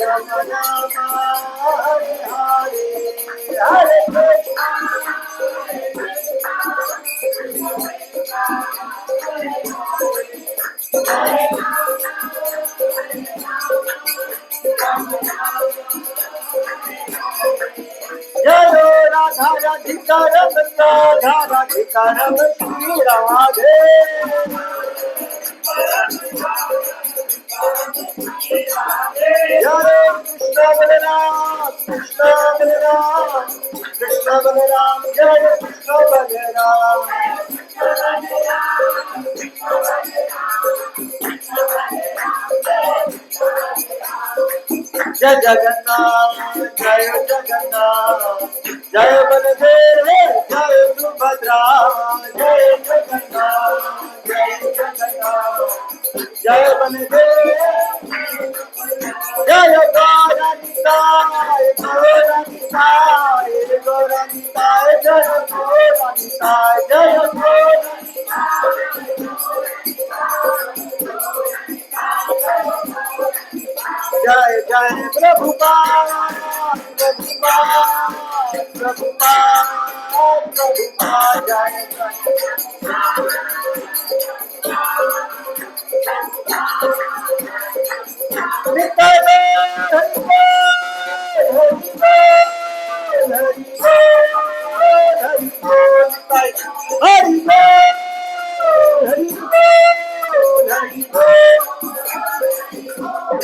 Rama Rama Hare Hare Hare Krishna Jai Radha Radhika Rama Radha Radhika Rama Shri Radhe Jai Krishna Balaram Krishna Balaram Krishna Balaram Jai Krishna Balaram Jai Jagannath Jai Jagannath Jai Baladev Jai Subhadra Jai Jagannath Jai Jagannath Jai Baladev Jai Gauranitai Gauranitai Gauranitai Jai Gauranitai Jai Jai Jai Prabhupada Prabhupada Prabhupada Prabhupada Jai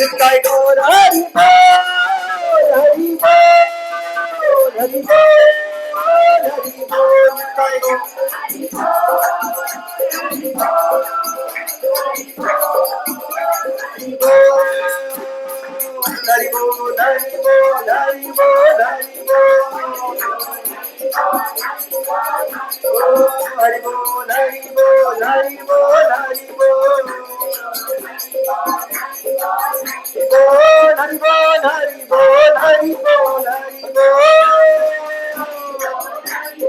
Jai Gaur Hari Hari Hari Hari Hari Bol Hari Bol Hari Bol Hari Bol Hari Bol Hari Bol Hari Bol Hari Bol Hari Bol Hari Bol Hari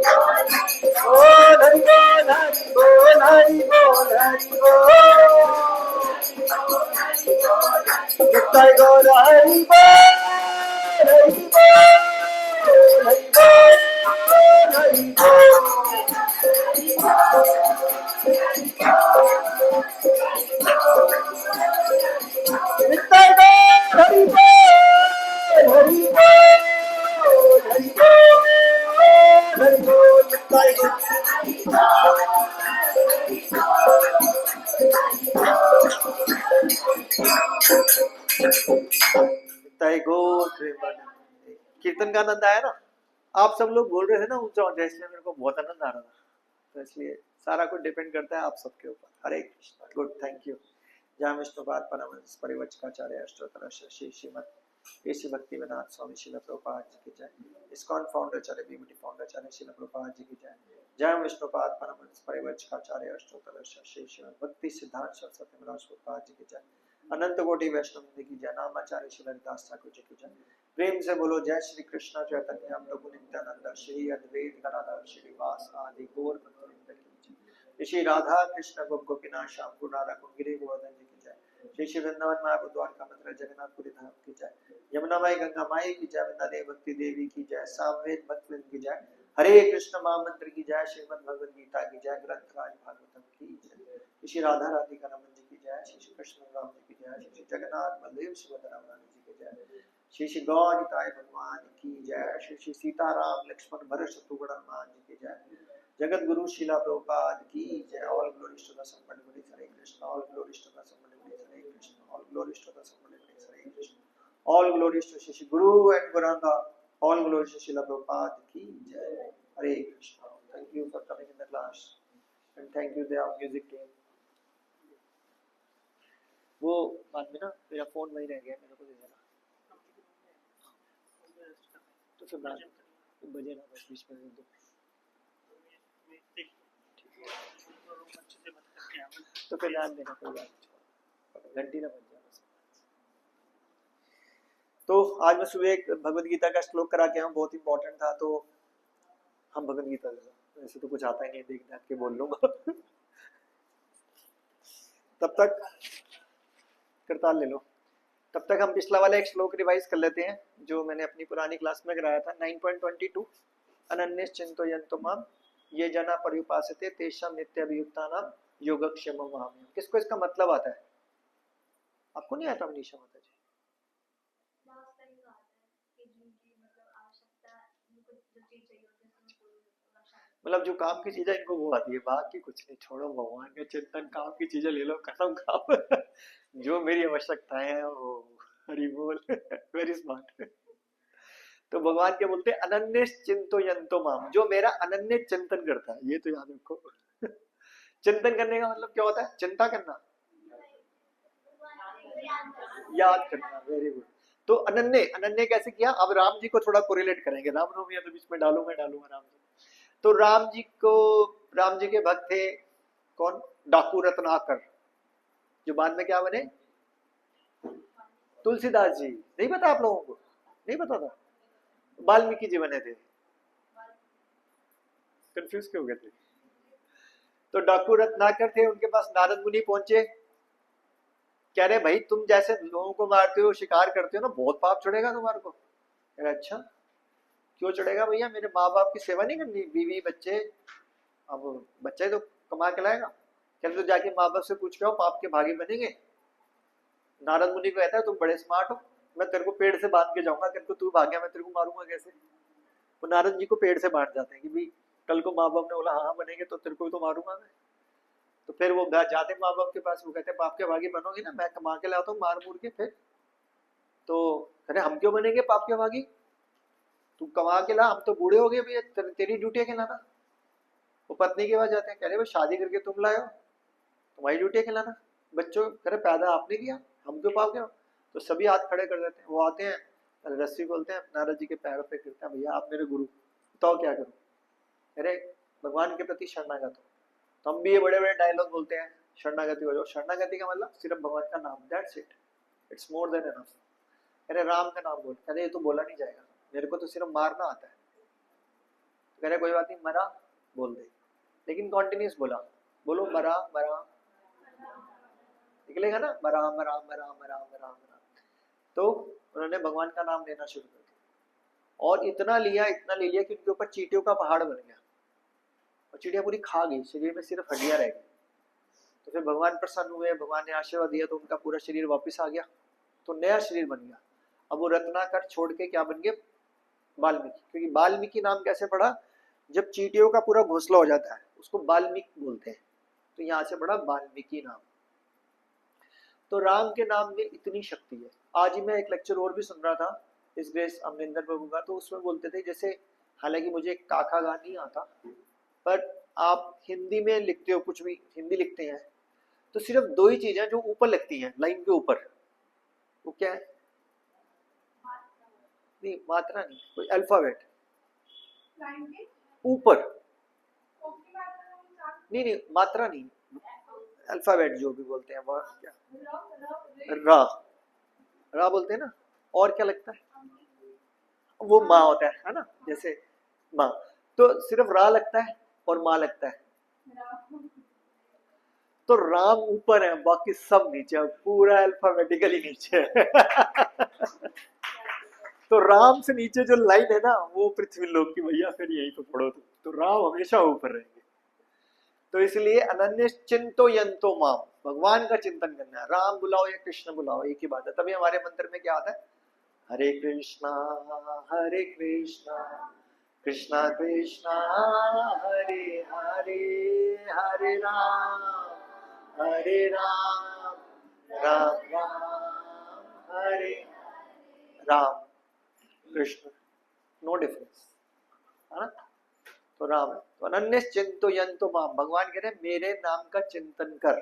Bol Hari Bol Hari Bol Hari Bol Hari Bol Jai Gaur Hari Bol Hari Bol Hari Bol Jai Gaur Hari Bol Hari Bol Hari Bol Jai Gaur Jai Gaur कीर्तन का आनंद आया ना। आप सब लोग बोल रहे थे ना ऊंचा ऊंचा, इसलिए मेरे को बहुत आनंद आ रहा था। तो इसलिए सारा कुछ डिपेंड करता है आप सबके ऊपर। Hare Krishna. Good, thank you. जय विष्णुपाद परमहंस परिव्राजकाचार्य अष्टोत्तर श्री श्रीमद श्री भक्ति विनाथ स्वामी श्रील प्रभुपाद जी की जय। इस्कॉन फाउंडर चले बीमिटी फाउंडर चले श्रील प्रभुपाद जी की जय। जय विष्णुपाद परमहंस परिव्राजकाचार्य अष्टोत्तर श्री श्रीमद भक्ति सिद्धांत सरस्वती महाराज प्रभुपाद जी की जय। अनंत कोटि वैष्णव की जय। नामाचार्य श्री हरिदास ठाकुर जी की जय। प्रेम से बोलो जय श्री कृष्ण चैतन्य प्रभु नित्यानंद श्री अद्वैत गदाधर श्रीवास आदि गौर भक्तवृंद की जय। श्री राधा कृष्ण गोपीनाथ श्याम गुरु राधा कुंगिरी गोवर्धन जी की जय। श्री श्री वृंदावन मायापुर द्वारका मथुरा जगन्नाथपुरी धाम की जय। यमुना माई गंगा माई की जय। वृंदादेव भक्ति देवी की जय। सामवेद भक्तवृंद की जय। हरे कृष्ण महामंत्र की जय। श्रीमद् भगवद गीता की जय। ग्रंथराज भागवतम की जय। श्री राधा राधिका रमन जी की जय। श्री कृष्ण राम जी की जय। श्री जगन्नाथ बलदेव सुभद्रा रानी जी की जय। श्री श्री गौरीताय भगवान की जय। श्री श्री सीताराम लक्ष्मण भरत शत्रुघ्न हनुमान जी की जय। जगत गुरु शिला प्रभुपाद की जय। All glories to the somebody Hare Krishna. All glories to the somebody Hare Krishna. All glories to the somebody Hare Krishna. All glories to Shri Guru and Gauranga. All glories to Srila Prabhupada की जय। Hare Krishna. Thank you for coming in the class and thank you the music team. वो बाद में ना मेरा phone वहीं रह गया, मेरे को दे देना। तो फिर बाद बजे ना बस बीच में दो। तो फिर ध्यान देना, कोई बात नहीं, घंटी ना बज जाए बस। तो आज मैं सुबह एक भगवद गीता का श्लोक करा के आया हूँ, बहुत इंपॉर्टेंट था। तो हम भगवद गीता वैसे तो कुछ आता ही नहीं, देख देख के बोल लूंगा। तब तक करताल ले लो। तब तक हम पिछला वाला एक श्लोक रिवाइज कर लेते हैं जो मैंने अपनी पुरानी क्लास में कराया था। 9.22 अनन्यश्चिन्तयन्तो माम ये जना पर्युपासते तेषां नित्यभियुक्तानां योगक्षेमं वहाम्यहम्। किसको इसका मतलब आता है? आपको नहीं आता मनीषा माता जी? मतलब जो काम की चीजें इनको वो आती है, बाकी कुछ नहीं, छोड़ो भगवान के चिंतन, काम की चीजें ले लो, कसम खाओ। जो मेरी आवश्यकताएं हैं वो, हरि बोल। Very smart. तो भगवान के बोलते अनन्य चिंतो माम, जो मेरा अनन्य चिंतन करता है। ये तो याद रखो। चिंतन करने का मतलब क्या होता है? चिंता करना, याद करना। Very good. तो अनन्य, अनन्य कैसे किया? अब राम जी को थोड़ा कोरिलेट करेंगे। राम नवमी है तो बीच में डालूंगा राम जी। तो राम जी को, राम जी के भक्त थे कौन? डाकू रत्नाकर, जो बाद में क्या बने? तुलसीदास जी। नहीं पता आप लोगों को? नहीं पता था? वाल्मीकि जी बने थे। कंफ्यूज क्यों हो गए थे? तो डाकू रत्नाकर थे, उनके पास नारद मुनि पहुंचे, कह रहे भाई तुम जैसे लोगों को मारते हो, शिकार करते हो ना, बहुत पाप चढ़ेगा तुम्हारे को। अच्छा क्यों चढ़ेगा भैया? मेरे माँ बाप की सेवा नहीं करनी, बीवी बच्चे, अब बच्चे तो कमा के लाएगा। कहते तो जाके माँ बाप से पूछ के आओ, पाप के भागी बनेंगे। नारद मुनि को कहता है तुम बड़े स्मार्ट हो, मैं तेरे को पेड़ से बांध के जाऊंगा, तेरे को तू भाग गया मैं तेरे को मारूंगा कैसे? तो नारद जी को पेड़ से बांध जाते हैं कि भाई कल को माँ बाप ने बोला हाँ बनेंगे तो तेरे को तो मारूंगा मैं। तो फिर वो जाते माँ बाप के पास, वो कहते हैं बाप के भागी बनोगे ना, मैं कमा के लाता हूँ मार मूर के। फिर तो अरे हम क्यों बनेंगे पाप के भागी? तू कमा के ला, हम तो बूढ़े हो गए भैया, तेरी ड्यूटी है खिलाना। वो पत्नी के पास जाते हैं, कह रहे भाई शादी करके तुम लाए हो, तुम्हारी ड्यूटी है खिलाना। बच्चों करे पैदा आपने किया, हम क्यों पाप क्यों? तो सभी हाथ खड़े कर देते हैं। वो आते हैं, रस्सी बोलते हैं, नारद जी के पैरों पे गिरते हैं, भैया आप मेरे गुरु, बताओ क्या करूं? अरे भगवान के प्रति शरणागत हो। तो हम भी ये बड़े बड़े डायलॉग बोलते हैं, शरणागति हो जाओ। शरणागति का मतलब सिर्फ भगवान का नाम, that's it, it's more than enough. अरे राम का नाम बोल, अरे ये तो बोला नहीं जाएगा, मेरे को तो सिर्फ मारना आता है। कह रहे कोई बात नहीं, मरा बोल दे, लेकिन कॉन्टिन्यूस बोला, बोलो मरा मरा, निकलेगा ना, मरा मरा मरा मरा मरा मरा। तो उन्होंने भगवान का नाम लेना शुरू कर दिया, और इतना लिया, इतना ले लिया कि उनके ऊपर चींटियों का पहाड़ बन गया, और चिड़िया पूरी खा गई, शरीर में सिर्फ हड्डियां रह गई। तो फिर भगवान प्रसन्न हुए, भगवान ने आशीर्वाद दिया, तो उनका पूरा शरीर वापस आ गया, तो नया शरीर बन गया। अब वो रत्नाकर छोड़ के क्या बन गए? वाल्मीकि। क्योंकि वाल्मीकि नाम कैसे पड़ा? जब चींटियों का पूरा घोंसला हो जाता है उसको वाल्मीकि बोलते हैं, तो यहाँ से पड़ा वाल्मीकि नाम। तो राम के नाम में इतनी शक्ति है। आज ही मैं एक लेक्चर और भी सुन रहा था इस ग्रेस अमरिंदर प्रभु का, तो उसमें बोलते थे जैसे, हालांकि मुझे काका गा नहीं आता, पर आप हिंदी में लिखते हो, कुछ भी हिंदी लिखते हैं, तो सिर्फ दो ही चीजें जो ऊपर लगती हैं लाइन के ऊपर, वो क्या है? नहीं मात्रा नहीं, कोई अल्फाबेट ऊपर, नहीं नहीं मात्रा नहीं, अल्फाबेट जो भी बोलते हैं, वो क्या? रा, रा बोलते हैं ना। और क्या लगता है? वो माँ होता है ना, जैसे माँ, तो सिर्फ रा लगता है और माँ लगता है। तो राम ऊपर है, बाकी सब नीचे, पूरा अल्फाबेटिकली नीचे है। तो राम से नीचे जो लाइन है ना, वो पृथ्वी लोक की भैया, फिर यही तो पढ़ो। तो राम हमेशा ऊपर रहेंगे। तो इसलिए अनन्य चिंतो यंतो माम, भगवान का चिंतन करना है। राम बुलाओ या कृष्ण बुलाओ एक ही बात है। तभी हमारे मंत्र में क्या आता है? हरे कृष्णा कृष्णा कृष्णा हरे हरे, हरे राम राम राम हरे राम, कृष्ण नो डिफरेंस, है ना? तो राम है। तो अनन्य चिंतो यंतो माम, भगवान कह रहे मेरे नाम का चिंतन कर।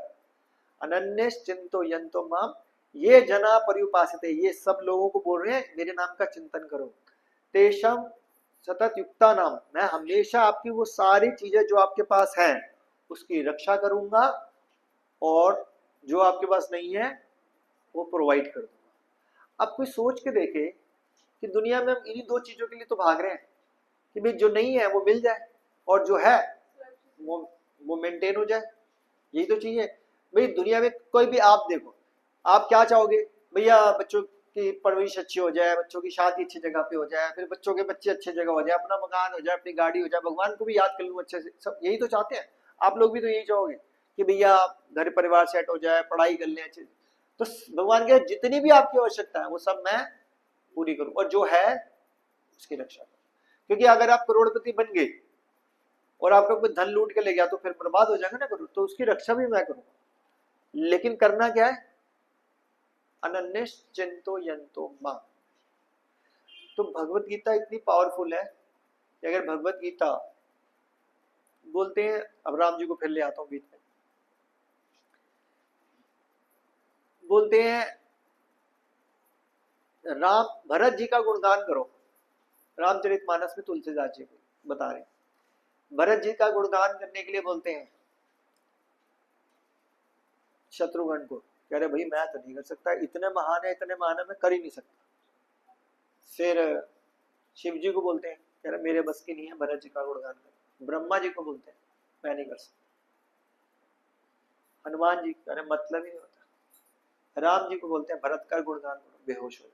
अनन्य चिंतो यंतो माम ये जना पर्युपासते, ये सब लोगों को बोल रहे हैं मेरे नाम का चिंतन करो। तेषम सतत युक्ता नाम, मैं हमेशा आपकी वो सारी चीजें जो आपके पास हैं उसकी रक्षा करूंगा, और जो आपके पास नहीं है वो प्रोवाइड कर दूंगा। अब कोई सोच के देखे कि दुनिया में हम इन्हीं दो चीजों के लिए तो भाग रहे हैं कि भाई जो नहीं है वो मिल जाए, और जो है वो मेंटेन हो जाए, यही तो चाहिए भाई। दुनिया में कोई भी आप देखो, आप क्या चाहोगे? भैया बच्चों की परवरिश अच्छी हो जाए, बच्चों की शादी अच्छी जगह पे हो जाए, फिर बच्चों के बच्चे अच्छी जगह हो जाए, अपना मकान हो जाए, अपनी गाड़ी हो जाए, भगवान को भी याद कर लूं अच्छे से, सब यही तो चाहते हैं। आप लोग भी तो यही चाहोगे कि भैया घर परिवार सेट हो जाए, पढ़ाई कर लें अच्छे से। तो भगवान के जितनी भी आपकी आवश्यकता है वो सब मैं पूरी करूं, और जो है उसकी रक्षा करूं। क्योंकि अगर आप करोड़पति बन गए और आपका कोई धन लूट के ले गया तो फिर बर्बाद हो जाएगा ना करोड़, तो उसकी रक्षा भी मैं करूंगा। लेकिन करना क्या है, अनन्यश्चिंतो यंतो मां। तो भगवत गीता इतनी पावरफुल है कि अगर भगवत गीता बोलते हैं, अब राम जी को फिर ले आता हूं बीच में, बोलते हैं राम भरत जी का गुणगान करो। रामचरितमानस में तुलसीदास जी को बता रहे हैं, भरत जी का गुणगान करने के लिए बोलते हैं शत्रुघ्न को, कह रहे भाई मैं तो नहीं कर सकता, इतने महान है, इतने महान है, मैं कर ही नहीं सकता। फिर शिव जी को बोलते हैं, कह रहे मेरे बस की नहीं है, भरत जी का गुणगान करो। ब्रह्मा जी को बोलते हैं मैं नहीं कर सकता। हनुमान जी कह रहे मतलब ही नहीं होता। राम जी को बोलते हैं भरत का गुणगान करो, बेहोश हो जाते।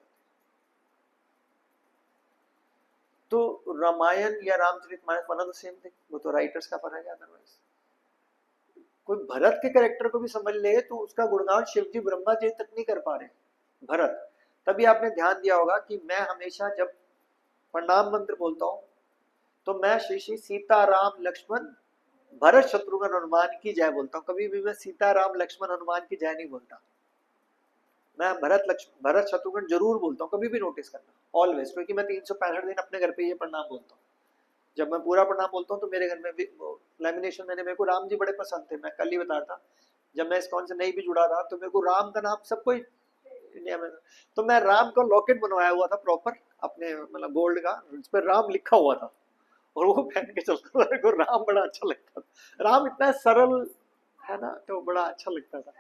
तो रामायण या Ramcharitmanas one of the same thing, वो तो राइटर्स का फर्क है। अदरवाइज कोई भरत के कैरेक्टर को भी समझ ले तो उसका गुणगान शिव जी ब्रह्मा जी तक नहीं कर पा रहे भरत। तभी आपने ध्यान दिया होगा कि मैं हमेशा जब प्रणाम मंत्र बोलता हूं तो मैं श्री श्री सीता राम लक्ष्मण भरत शत्रुघ्न हनुमान की जय बोलता हूं। कभी भी मैं सीता राम लक्ष्मण हनुमान की जय नहीं बोलता, मैं भरत शत्रुघ्न जरूर बोलता हूँ, कभी भी नोटिस करना, ऑलवेज। क्योंकि मैं 365 दिन अपने घर पे ये प्रणाम बोलता हूँ। जब मैं पूरा प्रणाम बोलता हूँ तो मेरे घर में भी लैमिनेशन, मैंने, मेरे को राम जी बड़े पसंद थे। मैं कल ही बता था, जब मैं इस्कॉन से नहीं भी जुड़ा था तो मेरे को राम का नाम सबको इंडिया में, तो मैं राम का लॉकेट बनवाया हुआ था प्रॉपर अपने, मतलब गोल्ड का, उस पर राम लिखा हुआ था और वो पहन के चलता था। मेरे को राम बड़ा अच्छा लगता था, राम इतना सरल है ना, तो बड़ा अच्छा लगता था।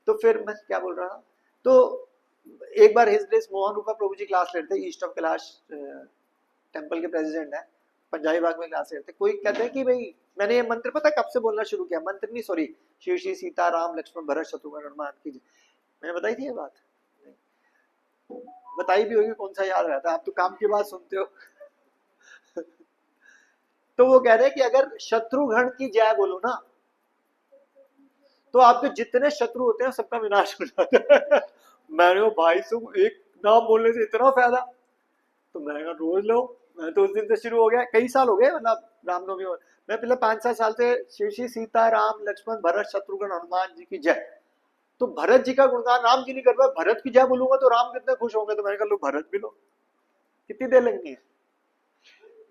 तो फिर मैं क्या बोल रहा था, तो एक बार हिज ग्रेस मोहन रूपा प्रभु जी क्लास लेते थे, ईस्ट ऑफ कैलाश टेंपल के प्रेसिडेंट है, पंजाबी बाग में क्लास लेते। कोई कहते हैं कि भाई मैंने ये मंत्र पता कब से बोलना शुरू किया, मंत्र नहीं सॉरी, श्री श्री सीता राम लक्ष्मण भरत शत्रुघ्न हनुमान की, मैंने बताई थी ये बात, बताई भी होगी, कौन सा याद रहता है, आप तो काम की बात सुनते हो। तो वो कह रहे हैं कि अगर शत्रुघ्न की जय बोलो ना तो आपके जितने शत्रु होते हैं सबका विनाश हो जाता है। मैंने वो भाई तुम एक नाम बोलने से इतना फायदा, तो मैंने कहा रोज लो। मैं तो उस दिन से शुरू हो गया, कई साल हो गए, मतलब रामनवमी, मैं पिछले 5-7 साल से श्री श्री सीता राम लक्ष्मण भरत शत्रुघ्न हनुमान जी की जय। तो भरत जी का गुणगान राम जी नहीं कर पाए, भरत की जय बोलूंगा तो राम कितने खुश होंगे, तो मैंने कहा लो भरत भी लो, कितनी देर लगनी है।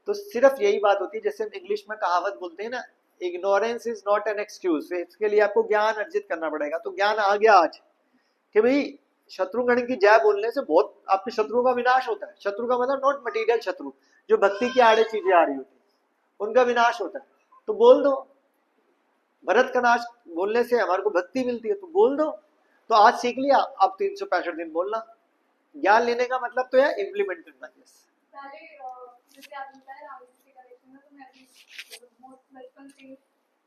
तो सिर्फ यही बात होती है, जैसे इंग्लिश में कहावत बोलते हैं ना, ignorance is not an excuse. इसके लिए आपको ज्ञान अर्जित करना पड़ेगा। तो ज्ञान आ गया आज कि भाई शत्रुघ्न की जय बोलने से बहुत आपके शत्रुओं का विनाश होता है। शत्रु का मतलब नॉट मटेरियल शत्रु, जो भक्ति की आड़े चीजें आ रही होती है उनका विनाश होता है। तो बोल दो, भरत का नाश बोलने से हमारे को भक्ति मिलती है, तो बोल दो। तो आज सीख लिया, अब 365 दिन बोलना। ज्ञान लेने का मतलब तो है इम्प्लीमेंट करना। जैसे आप बताए राम जी के कलेक्शन में, तो मैं भी बचपन से,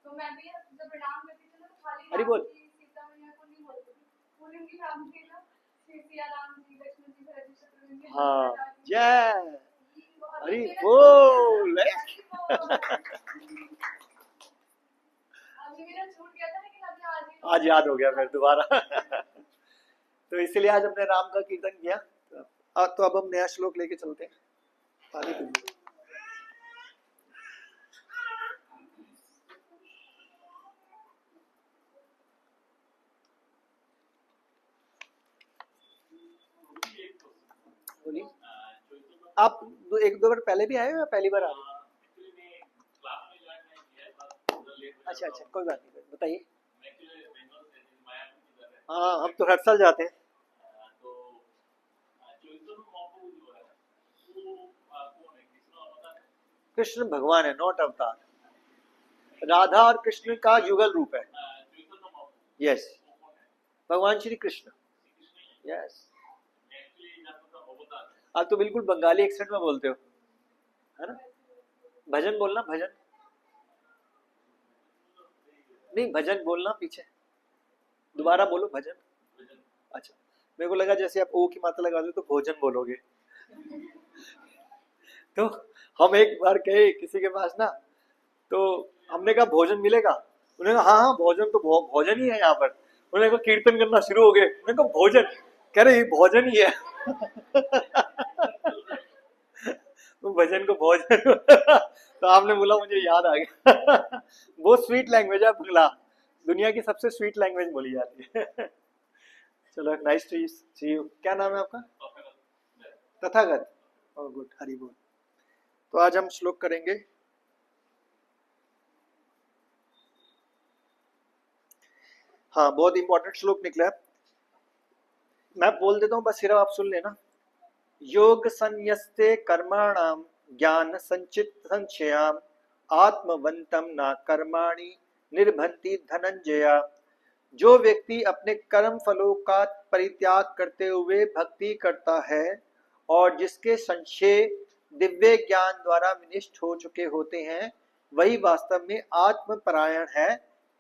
तो मैं भी जब प्रणाम करती थी ना तो खाली अरे बोल, सीता मैया को नहीं बोलती थी, पूरी उनकी राम जी ना, सिया राम जी लक्ष्मण जी भरत जी शत्रुघ्न जी, हाँ जय हरि बोल। अभी मेरा छूट गया था लेकिन अभी आज याद हो गया फिर दोबारा। तो इसलिए आज हमने राम का कीर्तन किया। तो अब हम नया श्लोक लेके चलते हैं। पानी पीजिए। बोलिए, आप एक दो बार पहले भी आए हो या पहली बार आ रहे हो? अच्छा अच्छा, कोई बात नहीं, बताइए। हाँ, हम तो हर साल जाते हैं। कृष्ण भगवान है, नॉट अवतार। राधा और कृष्ण का युगल रूप है। यस, भगवान श्री कृष्ण। यस, आप तो बिल्कुल बंगाली एक्सेंट में बोलते हो, है ना? भजन बोलना, भजन नहीं, भजन बोलना, पीछे दोबारा बोलो भजन। अच्छा, मेरे को लगा जैसे आप ओ की मात्रा लगा दो तो भोजन बोलोगे। तो हम एक बार गए किसी के पास ना, तो हमने कहा भोजन मिलेगा? उन्होंने कहा हाँ हाँ भोजन तो भोजन ही है यहाँ पर। उन्होंने कहा कीर्तन करना शुरू हो गए। उन्होंने कहा भोजन, कह रहे ये भोजन ही है। तो भजन को भोजन। तो आपने बोला मुझे याद आ गया। बहुत स्वीट लैंग्वेज है बंगला, दुनिया की सबसे स्वीट लैंग्वेज बोली जाती है। चलो नाइस टू सी यू। क्या नाम है आपका? तथागत। ओह गुड, हरि बोल। तो आज हम श्लोक करेंगे। हाँ, बहुत इंपॉर्टेंट श्लोक निकला है, मैं बोल देता हूँ बस सिर्फ आप सुन लेना। योग संयस्ते कर्माणाम ज्ञान संचित संशयाम आत्मवंतम ना कर्माणि निर्भंति धनंजया। जो व्यक्ति अपने कर्म फलों का परित्याग करते हुए भक्ति करता है और जिसके संशय दिव्य ज्ञान द्वारा विनिष्ट हो चुके होते हैं, वही वास्तव में आत्मपरायण है।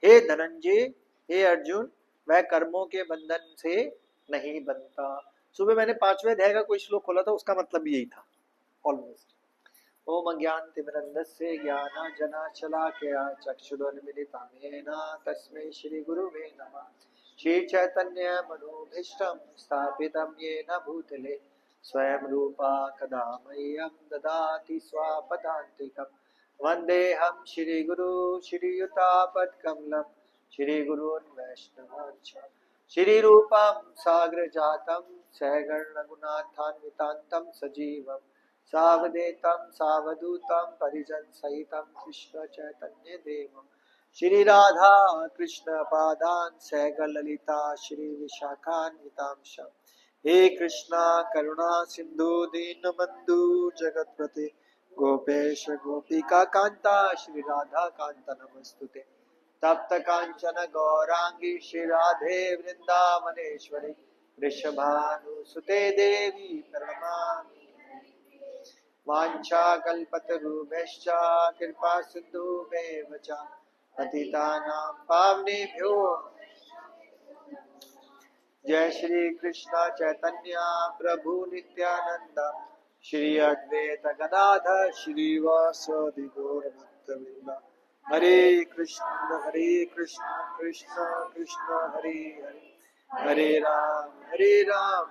हे धनंजय, हे अर्जुन, वह कर्मों के बंधन से नहीं बनता। सुबह मैंने 5वें अध्याय का कोई श्लोक खोला था, उसका मतलब भी यही था ऑलमोस्ट। ओम अज्ञानतिमिरन्धस्य ज्ञानांजनशलाकया चक्षुरुन्मीलितं येन तस्मै श्रीगुरुवे नमः। श्रीचैतन्यमनोभीष्टं स्थापितं येन भूतले स्वयं रूपा कदा मह्यं ददाति स्वापदान्तिकं। वन्देऽहं श्रीगुरू श्रीयुतापत्कमलं श्रीगुरून् वैष्णवांश्च श्रीरूपं साग्रजातं सहगणरघुनाथान्वितान्तं सजीवं सावधेतं सावधूतं परिजनसहितं कृष्ण चैतन्य देवं श्री राधा कृष्ण पादान् सहगणललिता श्री विशाखान्वितांश। हे कृष्णा करुणा सिंधु दीनबंधु जगतपते गोपेश गोपिका कांता श्री राधा कांता नमस्तुते। तप्त कांचन गौरांगी श्री राधे वृंदावनेश्वरी वृषभानुसुते देवी प्रणमामि। वाञ्छाकल्पतरुभ्यश्च कृपा सिन्धुभ्येव च पतितानां पावनेभ्यो। जय श्री कृष्ण चैतन्य प्रभु नित्यानंद श्री अद्वैत गदाधर श्रीवासदि गौर भक्तवृंद। हरे कृष्ण कृष्ण कृष्ण हरे हरे, हरे राम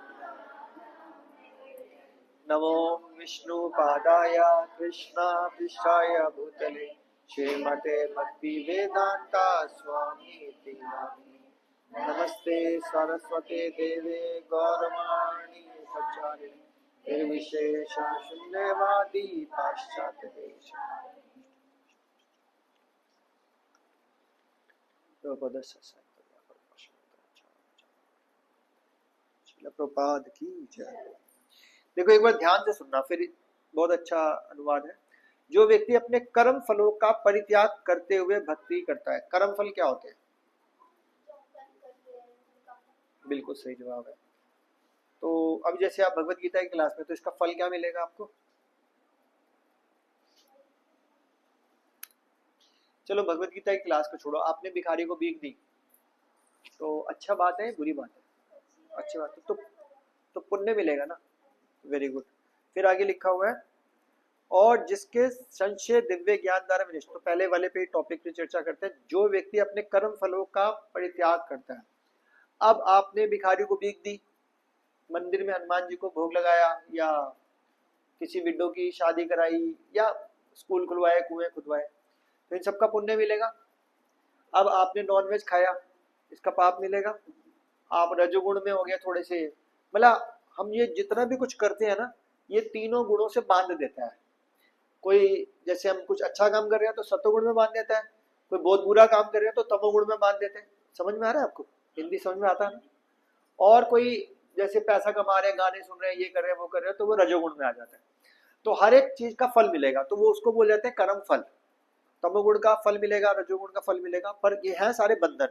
नमो विष्णुपादाय कृष्णा पृष्ठाय भूतले श्रीमते भक्ति वेदांता स्वामी नामिने। नमस्ते सरस्वते देवे गौरवाणी प्रचारिणे निर्विशेष शून्यवादी पाश्चात्य देश। प्रभुपाद की जय। देखो एक बार ध्यान से सुनना, फिर बहुत अच्छा अनुवाद है। जो व्यक्ति अपने कर्म फलों का परित्याग करते हुए भक्ति करता है। कर्म फल क्या होते हैं? बिल्कुल सही जवाब है। तो अब जैसे आप भगवत गीता की क्लास में, तो इसका फल क्या मिलेगा आपको? चलो भगवत गीता की क्लास को छोड़ो, आपने भिखारी को भीख दी तो अच्छा बात है बुरी बात है? अच्छी बात है। तो पुण्य मिलेगा ना। Very good. फिर आगे लिखा हुआ है और जिसके संशय दिव्य ज्ञान द्वारा विनिष्ट। तो पहले वाले पे टॉपिक पे चर्चा करते हैं। जो व्यक्ति अपने कर्म फलों का परित्याग करता है। अब आपने भिखारी को भीख दी, मंदिर में हनुमान जी को भोग लगाया, या किसी विडो की शादी कराई, या स्कूल खुलवाए, कुएं खुदवाए, तो इन सबका पुण्य मिलेगा। अब आपने नॉनवेज खाया, इसका पाप मिलेगा। आप रजोगुण में हो गया थोड़े से, मतलब हम ये जितना भी कुछ करते हैं ना, ये तीनों गुणों से बांध देता है। कोई जैसे हम कुछ अच्छा काम कर रहे हैं तो सतोगुण में बांध देता है, कोई बहुत बुरा काम कर रहे हैं तो तमोगुण में बांध देते हैं। समझ में आ रहा है आपको? हिंदी समझ में आता है? और कोई जैसे पैसा कमा रहे हैं, गाने सुन रहे हैं, ये कर रहे हैं, वो कर रहे हैं, तो वो रजोगुण में आ जाता है। तो हर एक चीज का फल मिलेगा, तो वो उसको बोल जाते हैं कर्म फल। तमोगुण का फल मिलेगा, रजोगुण का फल मिलेगा, पर ये है सारे बंधन।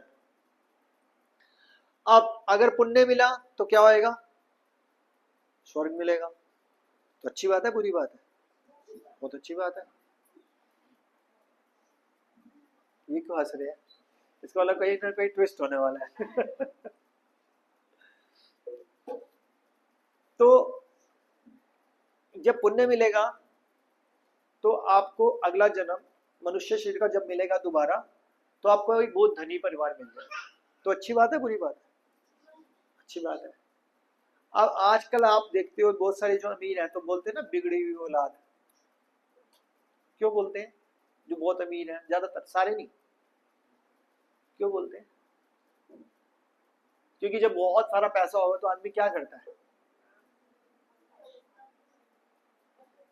अब अगर पुण्य मिला तो क्या होएगा? स्वर्ग मिलेगा। तो अच्छी बात है बुरी बात है? बहुत अच्छी बात है। ये क्यों हंस रहे हैं? इसका वाला कहीं ना कहीं ट्विस्ट होने वाला है। जब पुण्य मिलेगा तो आपको अगला जन्म मनुष्य शरीर का जब मिलेगा दोबारा, तो आपको एक बहुत धनी परिवार मिल जाएगा। तो अच्छी बात है बुरी बात है? अच्छी बात है। अब आजकल आप देखते हो बहुत सारे जो अमीर हैं तो बोलते हैं ना बिगड़ी हुई औलाद। क्यों बोलते हैं? जो बहुत अमीर हैं, ज्यादातर, सारे नहीं, क्यों बोलते हैं? क्योंकि जब बहुत सारा पैसा होगा तो आदमी क्या करता है?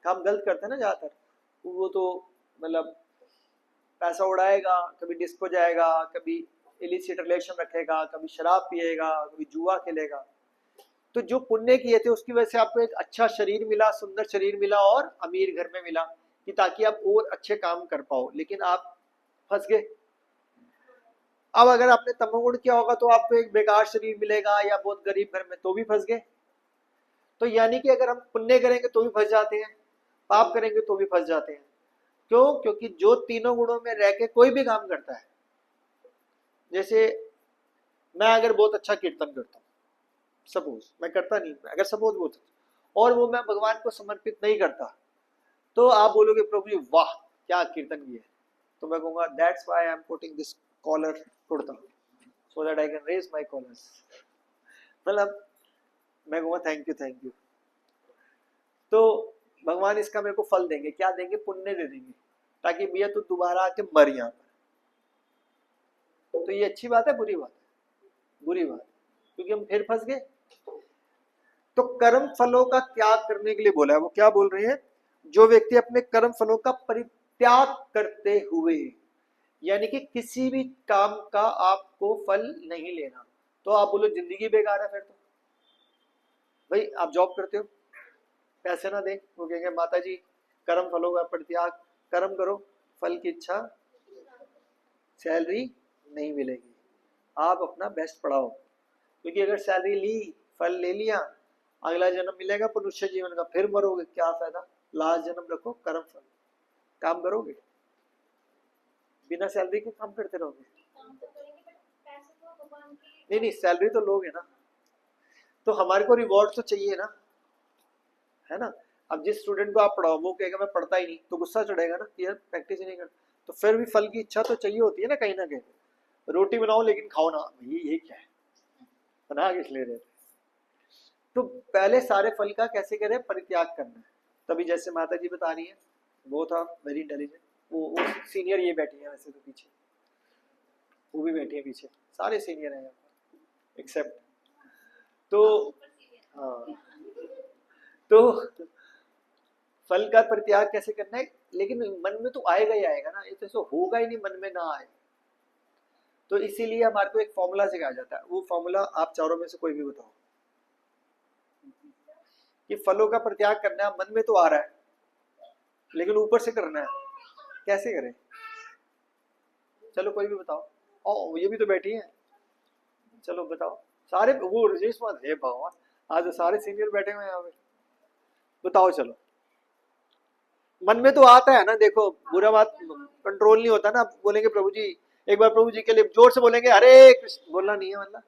काम गलत करते हैं ना ज्यादातर। वो तो मतलब पैसा उड़ाएगा, कभी डिस्को जाएगा, कभी इलिसिट रिलेशन रखेगा, कभी शराब पिएगा, कभी जुआ खेलेगा। तो जो पुण्य किए थे उसकी वजह से आपको एक अच्छा शरीर मिला, सुंदर शरीर मिला और अमीर घर में मिला, कि ताकि आप और अच्छे काम कर पाओ, लेकिन आप फंस गए। अब अगर आपने तमोगुण किया होगा तो आपको एक बेकार शरीर मिलेगा या बहुत गरीब घर में, तो भी फंस गए। तो यानी कि अगर हम पुण्य करेंगे तो भी फंस जाते हैं, पाप करेंगे तो भी फंस जाते हैं। क्यों? क्योंकि जो तीनों गुणों में रह के कोई भी काम करता है, जैसे मैं अगर बहुत अच्छा कीर्तन करता हूँ, सपोज, मैं करता नहीं, अगर सपोज बोलता और वो मैं भगवान को समर्पित नहीं करता, तो आप बोलोगे प्रभु जी वाह क्या कीर्तन किया है। तो मैं कहूंगा that's why I am putting this collar kurta so that I can raise my collars. मतलब मैं कहूंगा थैंक यू। तो भगवान इसका मेरे को फल देंगे, क्या देंगे? पुण्य दे देंगे, ताकि भैया तू दोबारा आके मर यहाँ पर। तो ये अच्छी बात है बुरी बात है? बुरी बात, क्योंकि हम फिर फंस गए। तो कर्म फलों का त्याग करने के लिए बोला है। वो क्या बोल रहे हैं? जो व्यक्ति अपने कर्म फलों का परित्याग करते हुए, यानी कि किसी भी काम का आपको फल नहीं लेना। तो आप बोलो जिंदगी बेकार है फिर तो। भाई आप जॉब करते हो, पैसे ना दे, वो कहेंगे माता जी कर्म फलों का परित्याग, कर्म करो, फल की इच्छा, सैलरी नहीं मिलेगी, आप अपना बेस्ट पढ़ाओ। क्योंकि अगर सैलरी ली, फल ले लिया, अगला जन्म मिलेगा मनुष्य जीवन का, फिर मरोगे, क्या फायदा? लास्ट जन्म रखो कर्म फल, काम करोगे, बिना सैलरी के काम करते रहोगे। नहीं, सैलरी तो लोगे ना, तो हमारे को रिवॉर्ड तो चाहिए ना, है ना। अब जिस स्टूडेंट को आप पढ़ाओ वो कहेगा मैं पढ़ता ही नहीं, तो गुस्सा चढ़ेगा ना कि यार प्रैक्टिस ही नहीं करता। तो फिर भी फल की इच्छा तो चाहिए होती है ना कहीं ना कहीं। रोटी बनाओ लेकिन खाओ ना, ये क्या है, बना किस ले रहे थे? तो पहले सारे फल का कैसे करें? परित्याग करना है। तभी जैसे माता जी बता रही है, वो था वेरी इंटेलिजेंट, वो सीनियर ये बैठी है वैसे तो पीछे, वो भी बैठी है पीछे, सारे सीनियर हैं यहाँ पर एक्सेप्ट। तो हाँ, तो फल का परित्याग कैसे करना है? लेकिन मन में तो आएगा ही आएगा ना, ये तो होगा ही नहीं मन में ना आए। तो इसीलिए हमारे को एक फॉर्मूला सिखाया जाता है। वो फॉर्मूला आप चारों में से कोई भी बताओ कि फलों का परित्याग करना है, मन में तो आ रहा है लेकिन ऊपर से करना है, कैसे करें? चलो कोई भी बताओ। ओ ये भी तो बैठी है, चलो बताओ। सारे वो रजेश मत है भगवान, आज सारे सीनियर बैठे हुए हैं यहाँ पे, बताओ चलो। मन में तो आता है ना, देखो बुरा बात कंट्रोल नहीं होता ना। बोलेंगे प्रभु जी, एक बार प्रभु जी के लिए जोर से बोलेंगे हरे कृष्ण, बोलना नहीं है मतलब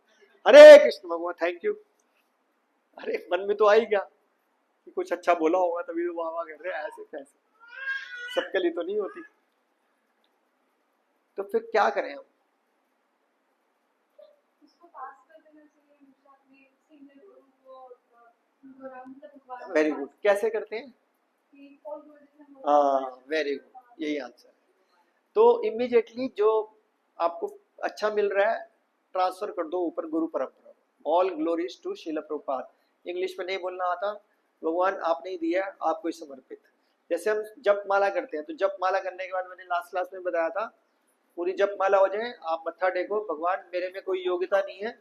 हरे कृष्ण भगवान थैंक यू। अरे मन में तो आई क्या कि कुछ अच्छा बोला होगा तभी तो वाह वाह कर रहे हैं, ऐसे कैसे? सबके लिए तो नहीं होती। तो फिर क्या करें हम? वेरी गुड, कैसे करते हैं? हाँ वेरी गुड, यही आंसर है। तो इमीडिएटली जो आपको अच्छा मिल रहा है ट्रांसफर कर दो ऊपर गुरु परंपरा। All glories to Srila Prabhupada. English में नहीं बोलना आता, भगवान आपने ही दिया, आपको ही समर्पित। जैसे हम जप माला करते हैं, तो जप माला करने के बाद मैंने लास्ट क्लास में बताया था, पूरी जप माला हो जाए आप मत्था टेको, भगवान मेरे में कोई योग्यता नहीं है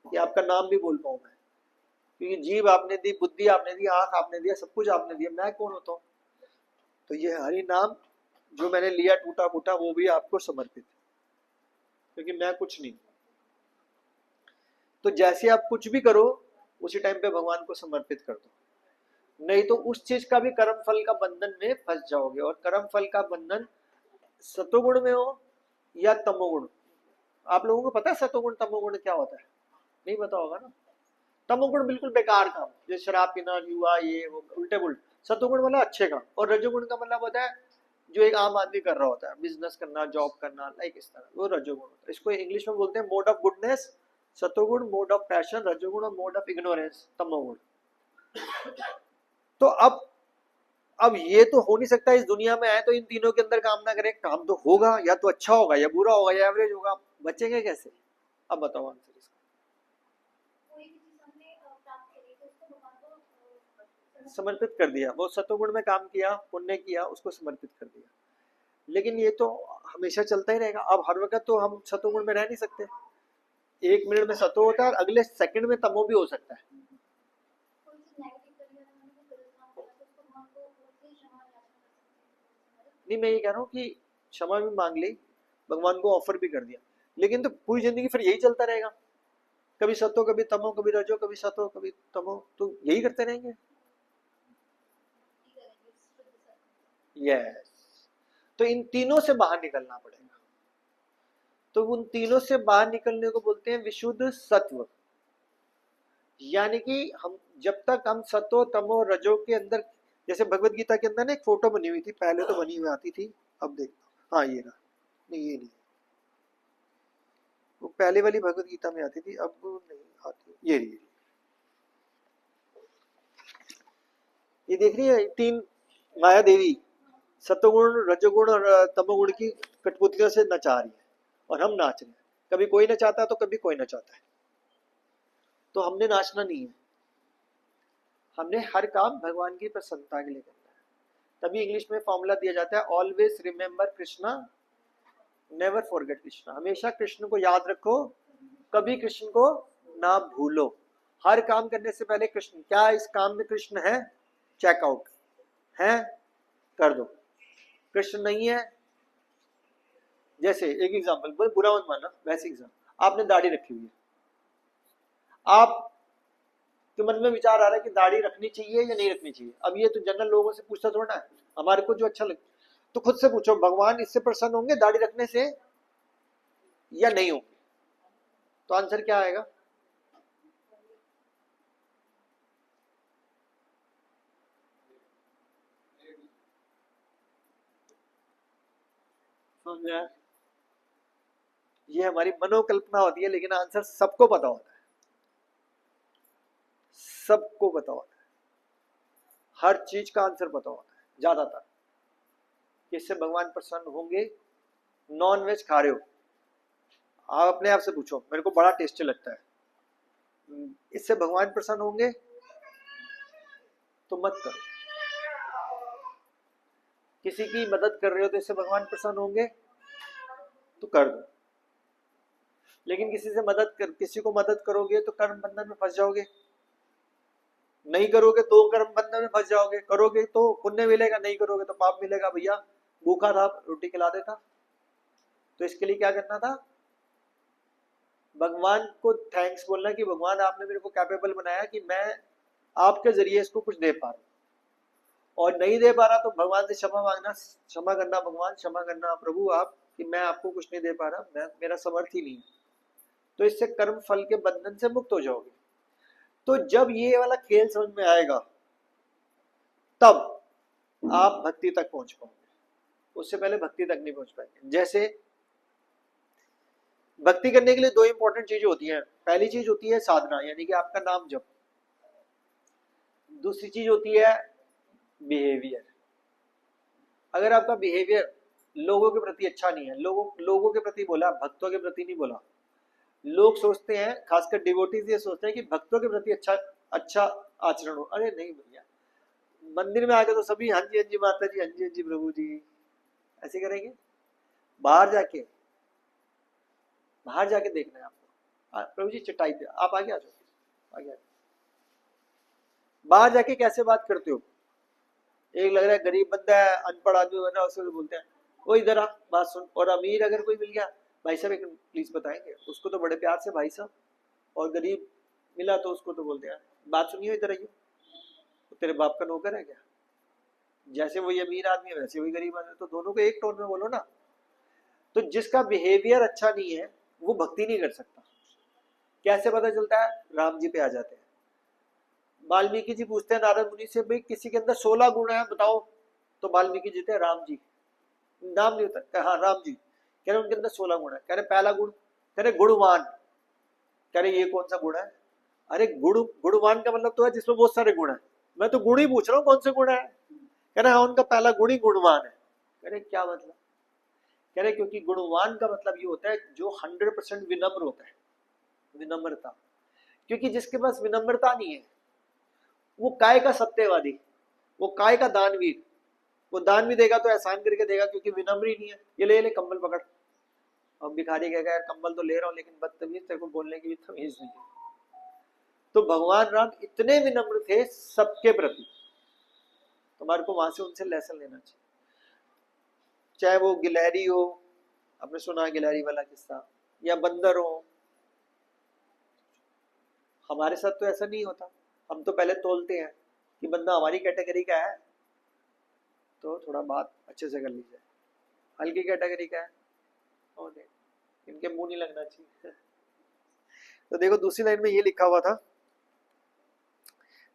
कि आपका नाम भी बोल पाऊं मैं, क्योंकि जीभ आपने दी, बुद्धि आपने दी, आंख आपने दिया, सब कुछ आपने दिया, मैं कौन होता हूँ? तो ये हरि नाम जो मैंने लिया टूटा फूटा वो भी आपको समर्पित, क्योंकि मैं कुछ नहीं। तो जैसे आप कुछ भी करो उसी टाइम पे भगवान को समर्पित कर दो, नहीं तो उस चीज का भी कर्म फल का बंधन में फंस जाओगे। और कर्म फल का बंधन सतोगुण में हो या तमोगुण। आप लोगों को पता है सतोगुण तमोगुण क्या होता है? नहीं पता होगा ना। तमोगुण बिल्कुल बेकार काम, जैसे शराब पीना, जुआ, ये वो, उल्टे पुल्टे। सतोगुण मतलब अच्छे काम, और रजोगुण का मतलब होता है जो एक आम आदमी कर रहा होता है, बिजनेस करना, जॉब करना, लाइक इस तरह, वो रजोगुण होता है। इसको इंग्लिश में बोलते हैं मोड ऑफ गुडनेस सतोगुण, मोड ऑफ पैशन रजोगुण, और मोड ऑफ इग्नोरेंस तमोगुण। तो अब ये तो हो नहीं सकता, इस दुनिया में आए तो इन तीनों के अंदर काम ना करें। काम तो होगा, या तो अच्छा होगा या बुरा होगा या एवरेज होगा, बचेंगे कैसे? अब बताओ आंसर इसका। कोई भी चीज हमने प्राप्त करी तो उसको भगवान को समर्पित कर दिया, वो सतोगुण में काम किया, पुण्य किया, उसको समर्पित कर दिया। लेकिन ये तो हमेशा चलता ही रहेगा। अब हर वक्त तो हम सतोगुण में रह नहीं सकते। एक मिनट में सतो होता है और अगले सेकंड में तमो भी हो सकता है। कोई चीज नेगेटिव करी है तो हमने कोई गलत काम किया तो उसको भगवान को बोलते ही क्षमा याचना कर सकते हैं। नहीं, मैं ये कह रहा हूँ कि क्षमा भी मांग ली, भगवान को ऑफर भी कर दिया, लेकिन तो पूरी जिंदगी फिर यही चलता रहेगा, कभी सतो कभी तमो, कभी रजो, कभी सतो कभी तमो, तो यही करते रहेंगे। यस, तो इन तीनों से बाहर निकलना पड़ेगा। तो उन तीनों से बाहर निकलने को बोलते हैं विशुद्ध सत्व। यानी कि हम जब तक हम सतो तमो रजो के अंदर, जैसे भगवत गीता के अंदर ना एक फोटो बनी हुई थी, पहले तो बनी हुई आती थी, अब देखो, हाँ ये रहा, नहीं ये नहीं, वो पहले वाली भगवत गीता में आती थी, अब नहीं आती, ये रही। ये देख रही है, तीन माया देवी सतोगुण रजोगुण और तमोगुण की कठपुतलियों से नचा रही है, और हम नाच रहे हैं। कभी कोई नचाता है तो कभी कोई नचाता है। तो हमने नाचना नहीं है, हमने हर काम भगवान की प्रसन्नता के लिए करना है। तभी इंग्लिश में फॉर्मूला दिया जाता है, always remember Krishna, never forget Krishna. हमेशा कृष्ण को याद रखो, कभी कृष्ण को ना भूलो। हर काम करने से पहले कृष्ण, क्या इस काम में कृष्ण है, चेकआउट है, कर दो। कृष्ण नहीं है, जैसे एक एग्जांपल, बुरा मत मानना, वैसे एग्जांपल, आपने दाढ़ी रखी हुई है, आप के मन में विचार आ रहा है कि दाढ़ी रखनी चाहिए या नहीं रखनी चाहिए। अब ये तो जनरल लोगों से पूछता थोड़ा है, हमारे को जो अच्छा लगे, तो खुद से पूछो, भगवान इससे प्रसन्न होंगे दाढ़ी रखने से या नहीं होंगे? तो आंसर क्या आएगा? समझ, ये हमारी मनोकल्पना होती है, लेकिन आंसर सबको पता होता है, सबको पता होता है, हर चीज का आंसर पता होता है ज्यादातर। किससे भगवान प्रसन्न होंगे? नॉन वेज खा रहे हो, आप अपने आप से पूछो, मेरे को बड़ा टेस्टी लगता है, इससे भगवान प्रसन्न होंगे? तो मत करो। किसी की मदद कर रहे हो तो इससे भगवान प्रसन्न होंगे? तो कर दो। लेकिन किसी को मदद करोगे तो कर्म बंधन में फंस जाओगे, नहीं करोगे तो कर्म बंधन में फंस जाओगे, करोगे तो पुण्य मिलेगा, नहीं करोगे तो पाप मिलेगा। भैया भूखा था, रोटी खिला देता। तो इसके लिए क्या करना था? भगवान को थैंक्स बोलना कि भगवान आपने मेरे को कैपेबल बनाया कि मैं आपके जरिए इसको कुछ दे पा रहा हूं, और नहीं दे पा रहा तो भगवान से क्षमा मांगना, क्षमा करना, भगवान क्षमा करना प्रभु आप, कि मैं आपको कुछ नहीं दे पा रहा, मेरा समर्थ ही नहीं। तो इससे कर्म फल के बंधन से मुक्त हो जाओगे। तो जब ये वाला खेल समझ में आएगा तब आप भक्ति तक पहुंच पाओगे, उससे पहले भक्ति तक नहीं पहुंच पाएंगे। जैसे भक्ति करने के लिए दो इंपॉर्टेंट चीजें होती हैं। पहली चीज होती है साधना, यानी कि आपका नाम जप। दूसरी चीज होती है बिहेवियर। अगर आपका बिहेवियर लोगों के प्रति अच्छा नहीं है, लोगों के प्रति बोला, भक्तों के प्रति नहीं बोला। लोग सोचते हैं, खासकर डिवोटीज ये सोचते हैं कि भक्तों के प्रति अच्छा आचरण हो। अरे नहीं भैया, मंदिर में आकर तो सभी हाँ जी माता जी, हाँ जी प्रभु जी, ऐसे करेंगे। बाहर जाके देखना है आपको, प्रभु जी चटाई पे आप आगे आ जाओ, आगे आ जाओ। बाहर जाके कैसे बात करते हो? एक लग रहा है गरीब बंदा है, अनपढ़ आदमी बन रहा है, उसको बोलते हैं वो इधर आ बात सुन। और अमीर अगर कोई मिल गया, भाई साहब एक प्लीज बताएंगे, उसको तो बड़े प्यार से भाई साहब। और गरीब मिला तो उसको तो बोलते हैं बात सुनियो, इधर आइयो, तो तेरे बाप का नौकर है क्या? जैसे वही अमीर आदमी है वैसे वही गरीब आदमी, तो दोनों को एक टोन में बोलो ना। तो जिसका बिहेवियर अच्छा नहीं है वो भक्ति नहीं कर सकता। कैसे पता चलता है? राम जी पे आ जाते हैं, वाल्मीकि जी पूछते हैं नारद मुनि से, भाई किसी के अंदर 16 गुण है बताओ। तो वाल्मीकि जी थे राम जी, नाम नहीं होता, हाँ राम जी, कह रहे उनके अंदर 16 गुण है। कह रहे पहला गुण, कह रहे गुणवान। कह रहे ये कौन सा गुण है? अरे गुणवान का मतलब तो है जिसमें बहुत सारे गुण है, मैं तो गुण ही पूछ रहा हूँ कौन से गुण है। कह रहे हाँ उनका पहला गुण ही गुणवान है। कह रहे क्या मतलब? कह रहे क्योंकि गुणवान का मतलब ये होता है जो 100% विनम्र होता है, विनम्रता। क्योंकि जिसके पास विनम्रता नहीं है वो काय का सत्यवादी, वो काय का दानवीर। वो दान भी देगा तो एहसान करके देगा क्योंकि विनम्र ही नहीं है। ये ले कंबल पकड़। अब भिखारी कहेगा यार कंबल तो ले रहा हूँ लेकिन बदतमीज, तेरे को बोलने की भी तमीज नहीं है। तो भगवान राम इतने विनम्र थे सबके प्रति, तुम्हारे को वहां से उनसे लेसन लेना चाहिए। चाहे वो गिलहरी हो, आपने सुना गिलहरी वाला किस्सा, या बंदर हो। हमारे साथ तो ऐसा नहीं होता, हम तो पहले तोलते हैं कि बंदा हमारी कैटेगरी का है तो थोड़ा बात अच्छे से कर लीजिए, हल्की कैटेगरी का है और इनके मुंह नहीं लगना चाहिए। तो देखो दूसरी लाइन में ये लिखा हुआ था,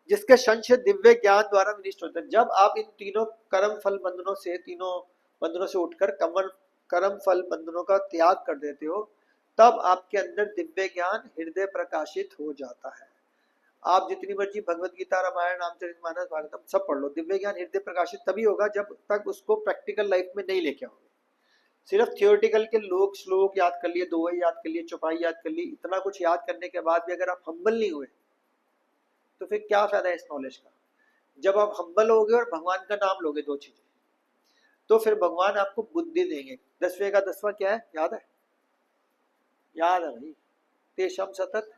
जिसके संशय दिव्य ज्ञान द्वारा विनिष्ट होता है। जब आप इन तीनों कर्म फल बंधनों से, तीनों बंधनों से उठकर कर्म फल बंधनों का त्याग कर देते हो, तब आपके अंदर दिव्य ज्ञान हृदय प्रकाशित हो जाता है। आप जितनी मर्जी भगवत गीता, रामायण, रामचरितमानस, भागवतम सब पढ़ लो, दिव्य ज्ञान हृदय प्रकाशित तभी होगा जब तक उसको प्रैक्टिकल लाइफ में नहीं लेके आओगे। सिर्फ थियोरिटिकल के लोग श्लोक याद कर लिए, दोहे याद कर लिए, चौपाई याद कर ली, इतना कुछ याद करने के बाद भी अगर आप हम्बल नहीं हुए तो फिर क्या फायदा है इस नॉलेज का। जब आप हम्बल होगे और भगवान का नाम लोगे, दो चीजें, तो फिर भगवान आपको बुद्धि देंगे। 10वें का 10वां क्या है याद है? याद है भाई, तेषम सतत।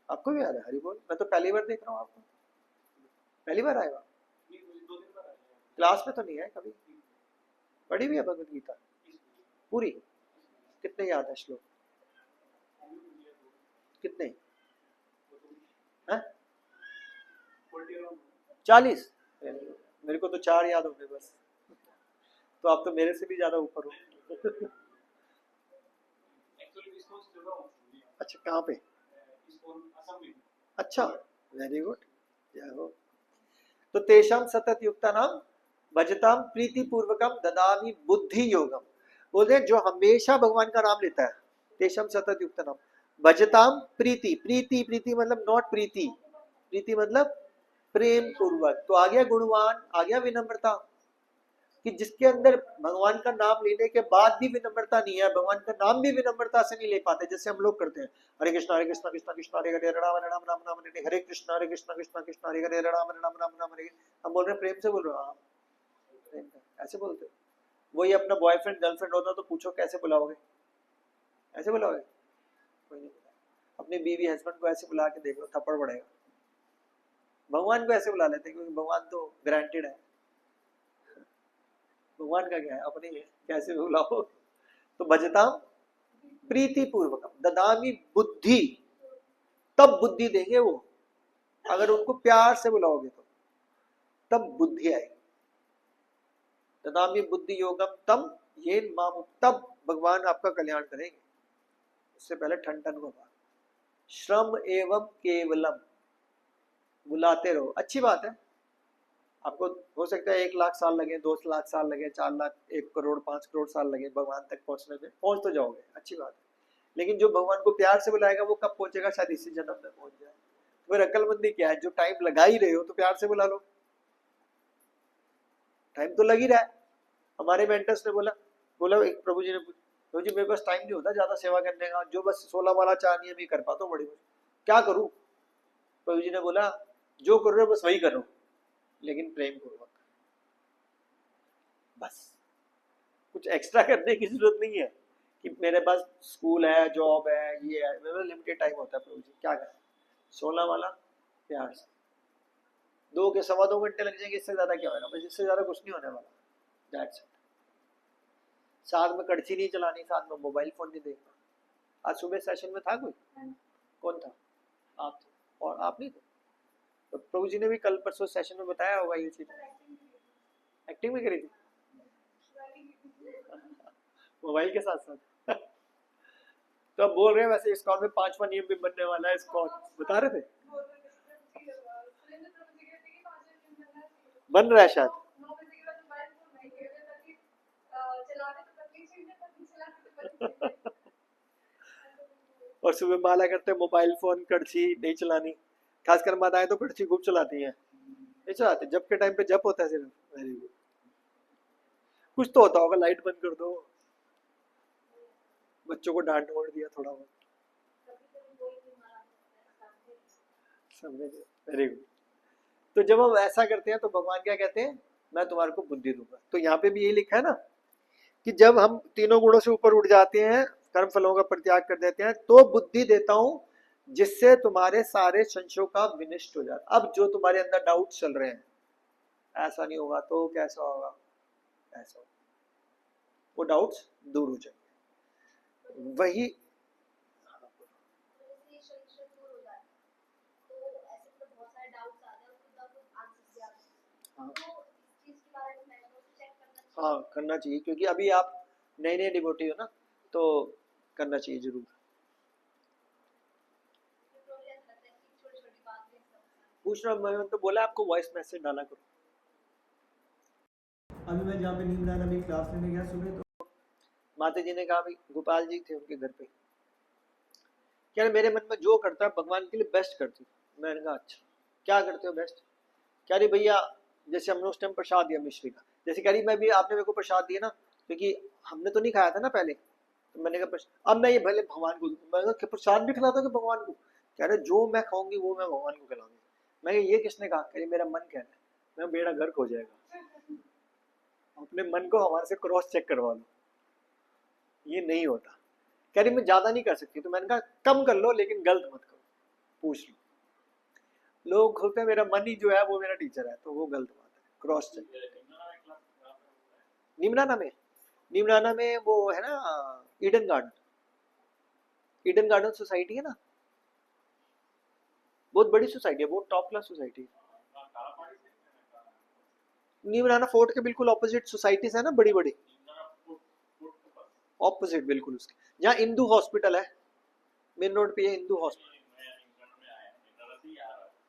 आपको भी याद है? हरि बोल। मैं तो पहली बार देख रहा हूँ आपको, पहली बार आएगा क्लास में तो नहीं है कभी, पढ़ी भी है भगवत गीता पूरी? कितने याद है श्लोक? कितने? 40? मेरे को तो 4 याद होंगे बस। तो आप तो मेरे से भी ज्यादा ऊपर हो। अच्छा कहाँ पे? अच्छा वेरी गुड, जय हो। तो तेषाम सतत युक्ता नाम भजताम प्रीति पूर्वकम ददामी बुद्धि योगम। बोले जो हमेशा भगवान का नाम लेता है, तेषाम सतत युक्ता नाम भजताम प्रीति, प्रीति प्रीति मतलब नॉट प्रीति, प्रीति मतलब प्रेम पूर्वक। तो आ गया गुणवान, आ गया विनम्रता, कि जिसके अंदर भगवान का नाम लेने के बाद भी विनम्रता नहीं है, भगवान का नाम भी विनम्रता से नहीं ले पाते जैसे हम लोग करते हैं। हरे कृष्ण कृष्ण कृष्ण हरे हरे राम राम राम राम हरे हरे कृष्ण कृष्ण कृष्ण हरे हरे राम राम राम राम हरे। हम बोल रहे हैं प्रेम से बोल रहे हो, प्रेम से ऐसे बोलते हो। वही अपना बॉयफ्रेंड गर्लफ्रेंड होता तो पूछो कैसे बुलाओगे? ऐसे बुलाओगे? कोई नहीं। अपनी बीवी हस्बैंड को ऐसे बुला के देख लो, थप्पड़ पड़ेगा। भगवान को ऐसे बुला लेते हैं क्योंकि भगवान तो ग्रांटेड है। भगवान का क्या है, अपने कैसे बुलाओ। तो भजताम प्रीति पूर्वकम ददामी बुद्धि, तब बुद्धि देंगे वो। अगर उनको प्यार से बुलाओगे तो तब बुद्धि आएगी। ददामी बुद्धि योगम तम ये माम, तब भगवान आपका कल्याण करेंगे। उससे पहले ठन ठन को बात। श्रम एवं केवलम, बुलाते रहो, अच्छी बात है। आपको हो सकता है 1 लाख साल लगे, 2 लाख साल लगे, 4 लाख, 1 करोड़, 5 करोड़ साल लगे भगवान तक पहुंचने में, पहुंच तो जाओगे, अच्छी बात है। लेकिन जो भगवान को प्यार से बुलाएगा वो कब पहुंचेगा? शायद इसी जन्म में पहुंच जाए। फिर अक्लमंदी क्या है, जो टाइम लगा ही रहे हो तो प्यार से बुला लो, टाइम तो लग ही रहा है। हमारे मेंटर्स ने बोला प्रभु जी ने, प्रभु जी मेरे पास टाइम नहीं होता ज्यादा सेवा करने का, जो बस 16 वाला 4 नियम ही कर पाता हूँ, बड़ी क्या करूं? प्रभु जी ने बोला जो कर रहे हो बस वही करो, लेकिन प्रेम पूर्वक, बस कुछ एक्स्ट्रा करने की जरूरत नहीं है कि मेरे पास स्कूल है, जॉब है, ये है। मेरे लिमिटेड टाइम होता है, प्रभु जी क्या करें? 16 वाला प्यार से 2 के 2.25 घंटे लग जाएंगे, इससे ज्यादा क्या होगा? बस इससे ज्यादा कुछ नहीं होने वाला। That's it. साथ में कड़छी नहीं चलानी, साथ में मोबाइल फोन नहीं देखना। आज सुबह सेशन में था कोई? कौन था? आप थे, और आप नहीं थे। तो प्रभु जी ने भी कल परसों सेशन में बताया होगा ये चीज। एक्टिंग भी करी थी मोबाइल के साथ साथ। तो अब बोल रहे हैं वैसे इस्कॉन में 5वां नियम भी बनने वाला है, इस्कॉन बता रहे थे, बन रहा है शायद। और सुबह माला करते हैं मोबाइल फोन कड़छी नहीं चलानी, खासकर माताएं तो कड़छी खूब चलाती हैं, नहीं चलाते, जब के टाइम पे जब होता है सिर्फ। वेरी गुड, कुछ तो होता होगा, लाइट बंद कर दो, बच्चों को डांट वोड़ दिया थोड़ा बहुत, वेरी गुड। तो जब हम ऐसा करते हैं तो भगवान क्या कहते हैं, मैं तुम्हारे को बुद्धि दूंगा। तो यहाँ पे भी यही लिखा है ना कि जब हम तीनों गुणों से ऊपर उठ जाते हैं, कर्म फलों का परित्याग कर देते हैं, तो बुद्धि देता हूं जिससे तुम्हारे सारे संशयों का विनिष्ट हो जाता। अब जो तुम्हारे अंदर डाउट चल रहे हैं, ऐसा नहीं होगा तो कैसा होगा, ऐसा होगा, वो डाउट्स दूर हो जाएंगे। वही हाँ करना चाहिए, क्योंकि अभी आप नए नए डिवोटी हो ना, तो करना चाहिए जरूर। पूछना, मैंने तो बोला आपको वॉइस मैसेज डाला करो। अभी मैं जहाँ पे नीमराना में क्लास लेने गया सुबह, तो माता जी ने कहा भाई गोपाल जी थे उनके घर पे, क्या मेरे मन में जो करता है भगवान के लिए बेस्ट करती हूँ। मैंने कहा अच्छा क्या करते हो बेस्ट, कह रही भैया जैसे हमने उस टाइम प्रसाद दिया मिश्री का, जैसे कह रही मैं भी, आपने मेरे को प्रसाद दिया ना, क्योंकि हमने तो नहीं खाया था ना पहले, तो मैंने कहा अब मैं ये भले भगवान को, मैं प्रसाद भी खिलाता हूँ भगवान को, कह रहे जो मैं खाऊंगी वो मैं भगवान को खिलाऊंगी। मैं ये किसने कहा, कह रही मेरा मन कह रहा है, मैं बेड़ा गर्क हो जाएगा, अपने मन को हमारे से क्रॉस चेक करवा लो, ये नहीं होता। कह रही मैं ज्यादा नहीं कर सकती, तो मैंने कहा कम कर लो लेकिन गलत मत करो, पूछ लो। लोग खोलते हैं मेरा मन ही जो है वो मेरा टीचर है, तो वो गलत बात है, क्रॉस चेक। नीमराना में वो है ना ईडन गार्डन सोसाइटी है ना, बहुत बड़ी सोसाइटी है, बहुत टॉप क्लास सोसाइटी है। नीमराना फोर्ट के बिल्कुल ऑपोजिट सोसाइटीज है ना, बड़ी बड़ी, ऑपोजिट बिल्कुल उसके, जहाँ इंदू हॉस्पिटल है, मेन रोड पे है इंदू हॉस्पिटल।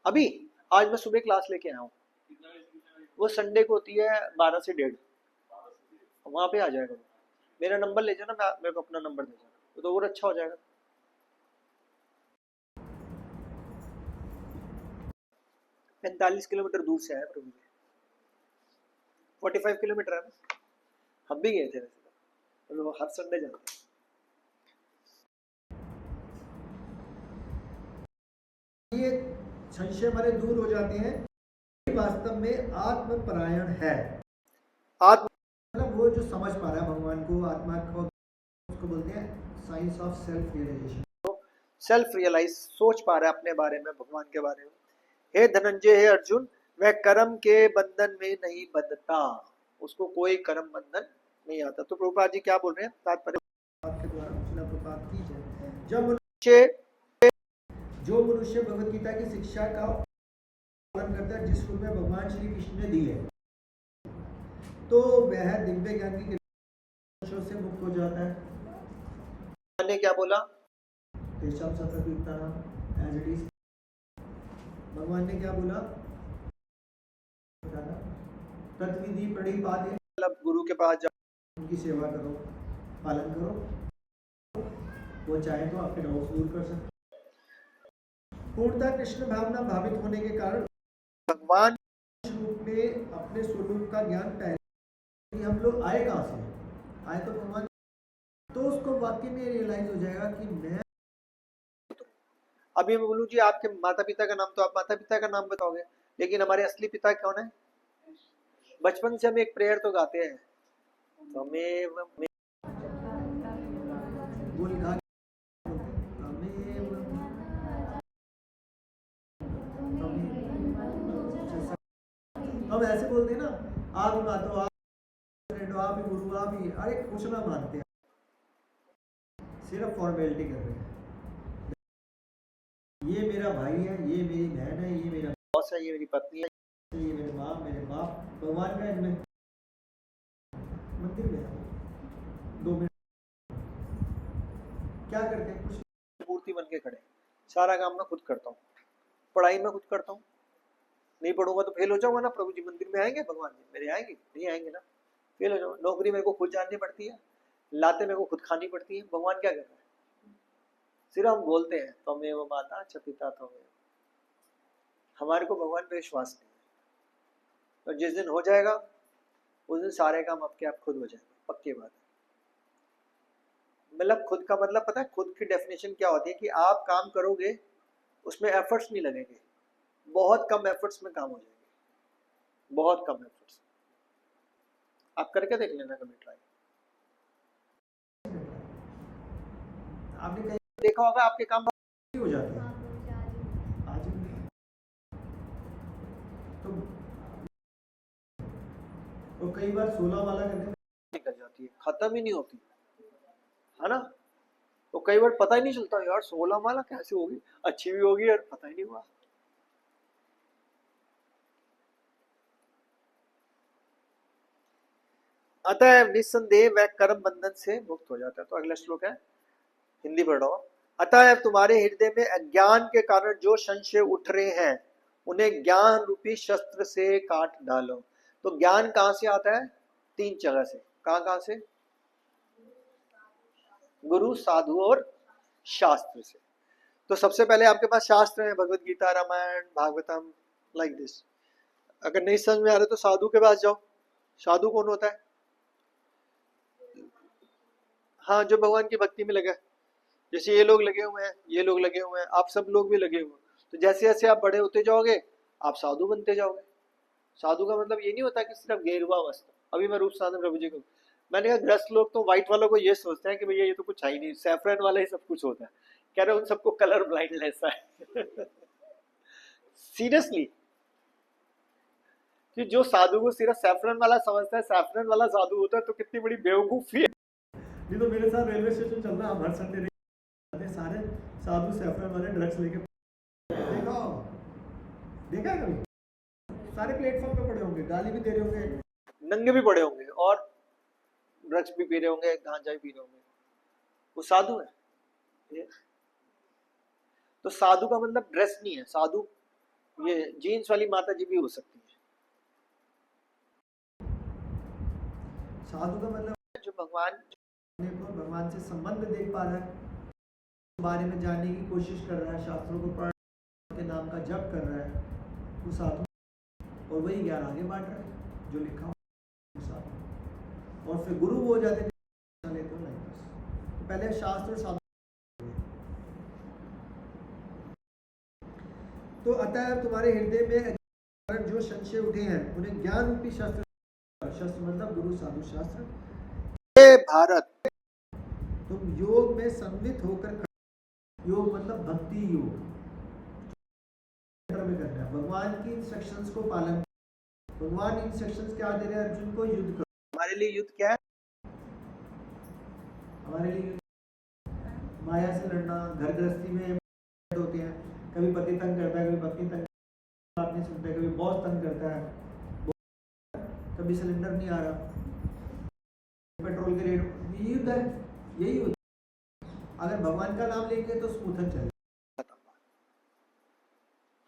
अभी आज मैं सुबह क्लास लेके आया हूँ, वो संडे को होती है 12 से 1:30, वहां पे आ जाएगा। मेरा नंबर ले जाना, मेरे को अपना नंबर दे जाना, तो और अच्छा हो जाएगा। मैं 45 किलोमीटर दूर से आया प्रभु जी, 45 किलोमीटर है ना, हम भी गए थे वैसे तो हर संडे जाते हैं। ये संशय हमारे दूर हो जाते हैं, वास्तव में आत्मपरायण है। आत्म मतलब वो जो समझ पा रहा है भगवान को, आत्मा को, उसको बोलते हैं science of self realisation. Self realise, सोच पा रहा है अपने बारे में, भगवान के बारे में। हे धनंजय, हे अर्जुन, वह कर्म के बंधन में नहीं बंधता, उसको कोई कर्म बंधन नहीं आता। तो प्रभुपाद जी क्या बोल रहे हैं तात्पर्य के द्वारा, जो मनुष्य भगवत गीता की शिक्षा का पालन करता है, जिस रूप में भगवान श्री कृष्ण ने दी है, तो वह दिव्य ज्ञान की कृपा से मुक्त हो जाता है। भगवान ने क्या बोला, तेषां सततयुक्तानां एज इट इज। भगवान ने क्या बोला, तत्विधि प्रणिपाते, मतलब गुरु के पास जाओ, उनकी सेवा करो, पालन करो, वो चाहे तो आपके डाउट्स दूर कर सकते। पूर्णतः कृष्ण भावना भावित होने के कारण भगवान रूप में अपने स्वरूप का ज्ञान पहले, हम लोग आए कहाँ से, आए तो भगवान, तो उसको वाकई में रियलाइज हो जाएगा कि मैं, अभी मैं बोलूं जी आपके माता पिता का नाम, तो आप माता पिता का नाम बताओगे, लेकिन हमारे असली पिता कौन है। बचपन से हम एक प्रेयर तो गाते हैं, हम ऐसे बोलते हैं ना, आप ही मातो, आप ही गुरु, आप ही, अरे कुछ ना मानते हैं, सिर्फ फॉर्मेलिटी कर रहे हैं। ये मेरा भाई है, ये मेरी बहन है, ये मेरा बॉस है, ये मेरी पत्नी है, ये मेरे माँ, मेरे बाप, भगवान का इनमें मंदिर में 2 मिनट क्या करते हैं? कुछ मूर्ति बन के खड़े। सारा काम मैं खुद करता हूँ, पढ़ाई मैं खुद करता हूँ। नहीं पढ़ूंगा तो फेल हो जाऊंगा ना। प्रभु जी मंदिर में आएंगे, भगवान जी मेरे आएंगे? नहीं आएंगे ना, फेल हो जाऊंगा। नौकरी मेरे को खुद जाननी पड़ती है, लाते मेरे को खुद खानी पड़ती है। भगवान क्या कर रहे हैं? सिर्फ हम बोलते हैं त्वमेव माता च पिता त्वमेव। हमारे को भगवान पे विश्वास नहीं है। और जिस दिन हो जाएगा उस दिन सारे काम आपके आप खुद हो जाएंगे, पक्की बात है। मतलब खुद का मतलब पता है, खुद की डेफिनेशन क्या होती है कि आप काम करोगे उसमें एफर्ट्स नहीं लगेंगे, बहुत कम एफर्ट्स में काम हो जाएंगे, बहुत कम एफर्ट्स। आप करके देख लेना कभी ट्राई। आपने कहीं देखा होगा आपके काम हो जाते हैं आज तो कई बार 16 वाला करने में निकल जाती है, खत्म ही नहीं होती है ना। तो कई बार पता ही नहीं चलता यार 16 माला कैसे होगी, अच्छी भी होगी और पता ही नहीं हुआ। अतः निस्संदेह वह कर्म बंधन से मुक्त हो जाता है। तो अगला श्लोक है, हिंदी पढ़ रहा हूं। अतः तुम्हारे हृदय में अज्ञान के कारण जो संशय उठ रहे हैं उन्हें ज्ञान रूपी शस्त्र से काट डालो। तो ज्ञान कहां से आता है? 3 जगह से। कहां से? गुरु, साधु और शास्त्र से। तो सबसे पहले आपके पास शास्त्र है, भगवत गीता, रामायण, भागवतम, लाइक दिस। अगर नहीं समझ में आ रहा तो साधु के पास जाओ। साधु कौन होता है? हाँ, जो भगवान की भक्ति में लगा। जैसे ये लोग लगे हुए हैं, ये लोग लगे हुए हैं, आप सब लोग भी लगे हुए हैं। तो जैसे जैसे आप बड़े होते जाओगे आप साधु बनते जाओगे। साधु का मतलब ये नहीं होता कि सिर्फ गेरुआ वस्त्र। अभी मैं रूप साधन प्रभु जी को मैंने कहा, ग्रस्त लोग तो व्हाइट वालों को ये सोचते हैं कि भैया ये तो कुछ है ही नहीं, सैफरन वाला ही सब कुछ होता है। कह रहे उन सबको कलर ब्लाइंडनेस है। सीरियसली, कि जो साधु को सिर्फ सैफरन वाला समझता है, सैफरन वाला साधु होता है, तो कितनी बड़ी बेवकूफी है। नहीं तो मेरे साथ रेलवे स्टेशन चल रहा है, हम हर संडे सारे साधु सैफरन वाले ड्रग्स लेके देखा है कभी? सारे प्लेटफॉर्म पे पड़े होंगे, गाली भी दे रहे होंगे, नंगे भी पड़े होंगे और ड्रग्स भी पी रहे होंगे, गांजा भी पी रहे होंगे। वो साधु है ये? तो साधु का मतलब ड्रेस नहीं है। साधु ये जीन्स वाली माता जी भी हो सकती है। साधु का मतलब जो भगवान से संबंध देख पा रहा है, बारे में जानने की कोशिश कर रहा है, शास्त्रों को पढ़ के नाम का जप कर रहा है, वो साधु। और वही ज्ञान आगे बांट रहा है जो लिखा हो साधु। और फिर गुरु हो जाते हैं तो पहले शास्त्र साधु। तो अतः तुम्हारे हृदय में जो संशय उठे हैं उन्हें ज्ञान रूपी शास्त्र, शास्त्र मतलब गुरु, साधु, शास्त्र। भारत तुम योग में संवित होकर, योग मतलब भक्ति योग में करना है, भगवान की इंस्ट्रक्शंस को पालन। भगवान इंस्ट्रक्शंस क्या दे रहे हैं? अर्जुन को युद्ध करो। हमारे लिए युद्ध क्या है? हमारे लिए माया से लड़ना। घर गृहस्थी में होते हैं, कभी पति तंग करता है, कभी पत्नी तंग, बात नहीं सुनते, कभी बॉस तंग करता है, कभी सिलेंडर नहीं आ रहा, पेट्रोल के रेट, ये युद्ध है, यही युद्ध। अगर भगवान का नाम लेंगे तो स्मूथन चले।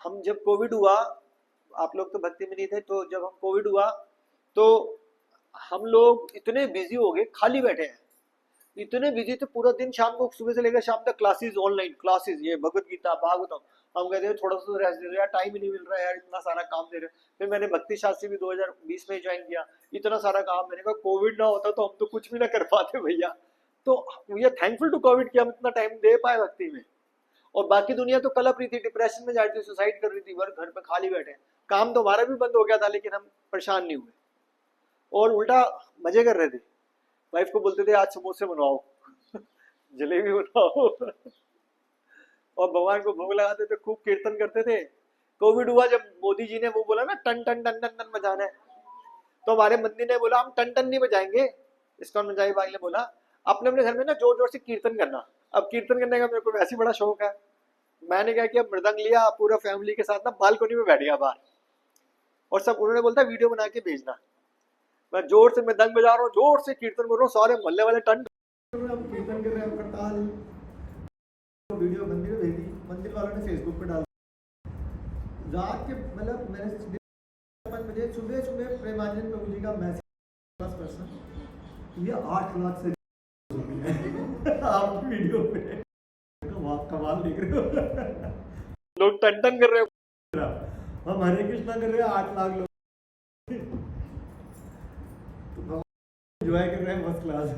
हम जब कोविड हुआ, आप लोग तो भक्ति में नहीं थे, तो जब हम कोविड हुआ तो हम लोग इतने बिजी हो गए, खाली बैठे हैं, इतने बिजी थे। पूरा दिन शाम को, सुबह से लेकर शाम तक क्लासेस, ऑनलाइन क्लासेस, ये भगवत गीता, भागवतम। हम कहते हैं थोड़ा सा रेस्ट दे रहे यार, टाइम ही नहीं मिल रहा है यार, इतना सारा काम दे रहे। फिर मैंने भक्ति शास्त्री भी 2020 में ज्वाइन किया, इतना सारा काम। मैंने कहा कोविड ना होता तो हम तो कुछ भी ना कर पाते भैया। तो we are thankful to Covid कि हम इतना टाइम दे पाए भक्ति में। और बाकी दुनिया तो कलप रही थी, डिप्रेशन में जा रही थी, सुसाइड कर रही थी, वर्क घर पे खाली बैठे। काम तो हमारा भी बंद हो गया था, लेकिन हम परेशान नहीं हुए और उल्टा मजे कर रहे थे। वाइफ को बोलते थे आज समोसे बनवाओ, जलेबी बनवाओ, और भगवान को भोग लगाते थे, खूब कीर्तन करते थे। कोविड हुआ जब मोदी जी ने वो बोला ना टन टन टन टन टन बजाना है, तो हमारे मंदिर ने बोला हम टन टन नहीं बजाएंगे। इस्कॉन मंजाई भाई ने बोला अपने अपने घर में ना जोर जोर से कीर्तन करना। अब कीर्तन करने का मेरे को वैसे बड़ा शौक है। मैंने क्या किया, मृदंग लिया, पूरा फैमिली के साथ ना बालकनी में बैठ गया बाहर, और सब उन्होंने बोलता वीडियो बना के भेजना। मैं जोर से मृदंग बजा रहा हूँ, जोर से कीर्तन कर रहा हूँ, सारे मोहल्ले वाले टन कीर्तन कर रहे हैं, करताल वीडियो मंदिर में भेज दी, मंदिर वालों ने फेसबुक पे डाल दी। रात के मतलब मैंने 5 बजे सुबह प्रेमानंद प्रभु जी का मैसेज पर्सन, ये 8 लाख से आपकी वीडियो पे आप कमाल देख रहे हो। लोग टन टन कर रहे हो, हम हरे कृष्णा कर रहे हैं 8 लाख लोग तो एंजॉय कर रहे हैं फर्स्ट क्लास।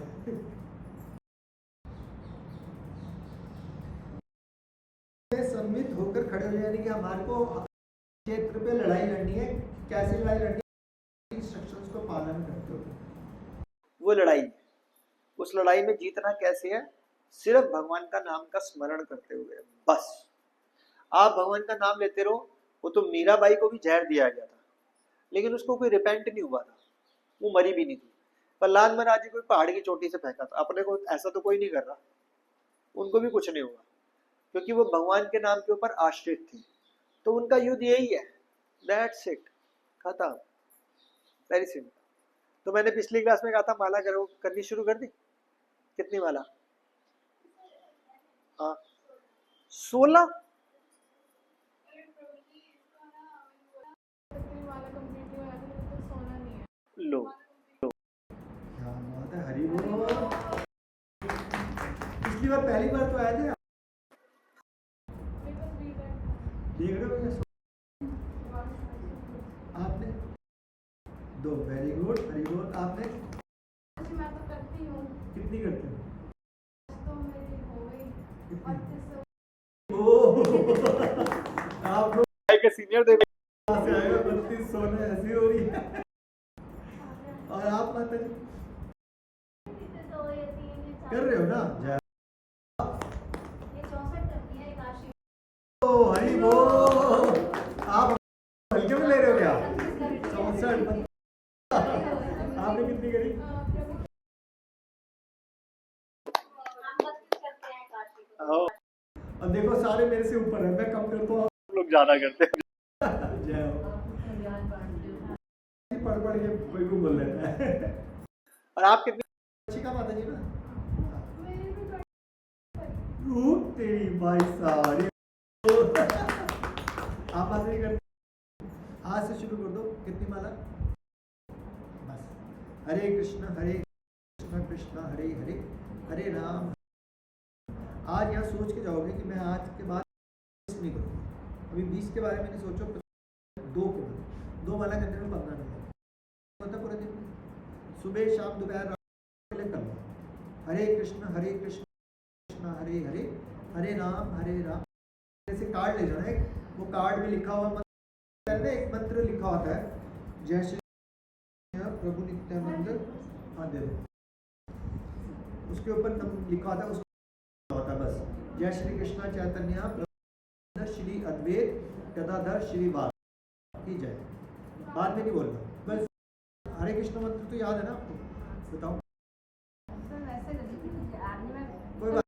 सम्मित होकर खड़े हो, यानी कि हमारे को क्षेत्र पे लड़ाई लड़नी है। कैसे लड़ाई लड़नी है? इंस्ट्रक्शंस को पालन करते हुए वो लड़ाई, उस लड़ाई में जीतना कैसे है? सिर्फ भगवान का नाम का स्मरण करते हुए। बस आप भगवान का नाम लेते रहो। वो तो मीराबाई को भी जहर दिया गया था, लेकिन उसको कोई रिपेंट नहीं हुआ था, वो मरी भी नहीं थी। प्रहलाद महाराज जी को पहाड़ की चोटी से फेंका था, अपने को ऐसा तो कोई नहीं कर रहा, उनको भी कुछ नहीं हुआ, क्योंकि वो भगवान के नाम के ऊपर आश्रित थी। तो उनका युद्ध यही है, दैट्स इट, खत्म, वेरी सिंपल। तो मैंने पिछली क्लास में कहा था माला करो, करनी शुरू कर दी। कितनी माला? हाँ 16। लो क्या बात है, हरि बोल। पिछली बार पहली बार तो आए थे, देख रहे हो क्या आपने? 2, वेरी गुड, हरि बोल। आपने? मैं तो करती हूँ। कितनी करते हो? तो मेरी हो गई 25। आप लोग के सीनियर से आएगा 3200 में हंसी हो रही है। और आप माता जी कर रहे हो ना? जय हरि बोल। आप हल्के में ले रहे हो क्या? 64। आपने कितनी करी? अब देखो सारे मेरे से ऊपर है, मैं कम करता हूँ, आप लोग ज्यादा करते हैं। जय हो। पढ़ पढ़ के कोई भी बोल लेता है। और आप कितनी अच्छी का माता जी ना? तेरी भाई सारी आप माता जी करते, आज से शुरू कर दो। कितनी माला? बस हरे कृष्ण कृष्ण हरे हरे, हरे राम। आज यहाँ सोच के जाओगे कि मैं आज के बाद नहीं करूँगा। अभी 20 के बारे में नहीं सोचो, 2 के बाद 2 माला करने में 15 मिनट होता पूरे दिन में, सुबह शाम दोपहर रात कर लो। हरे कृष्ण कृष्ण हरे हरे, हरे राम जैसे कार्ड ले जाना है, वो कार्ड में लिखा हुआ मंत्र, एक मंत्र लिखा होता है, जय श्री प्रभु नित्यानंद, हाँ दे दो, उसके ऊपर लिखा होता है, उसको होता है बस, जय श्री कृष्ण चैतन्य प्रभु श्री अद्वैत गदाधर श्री वास की जय। बाद में नहीं बोलना, बस हरे कृष्ण मंत्र तो याद है ना आपको? बताओ। कोई बात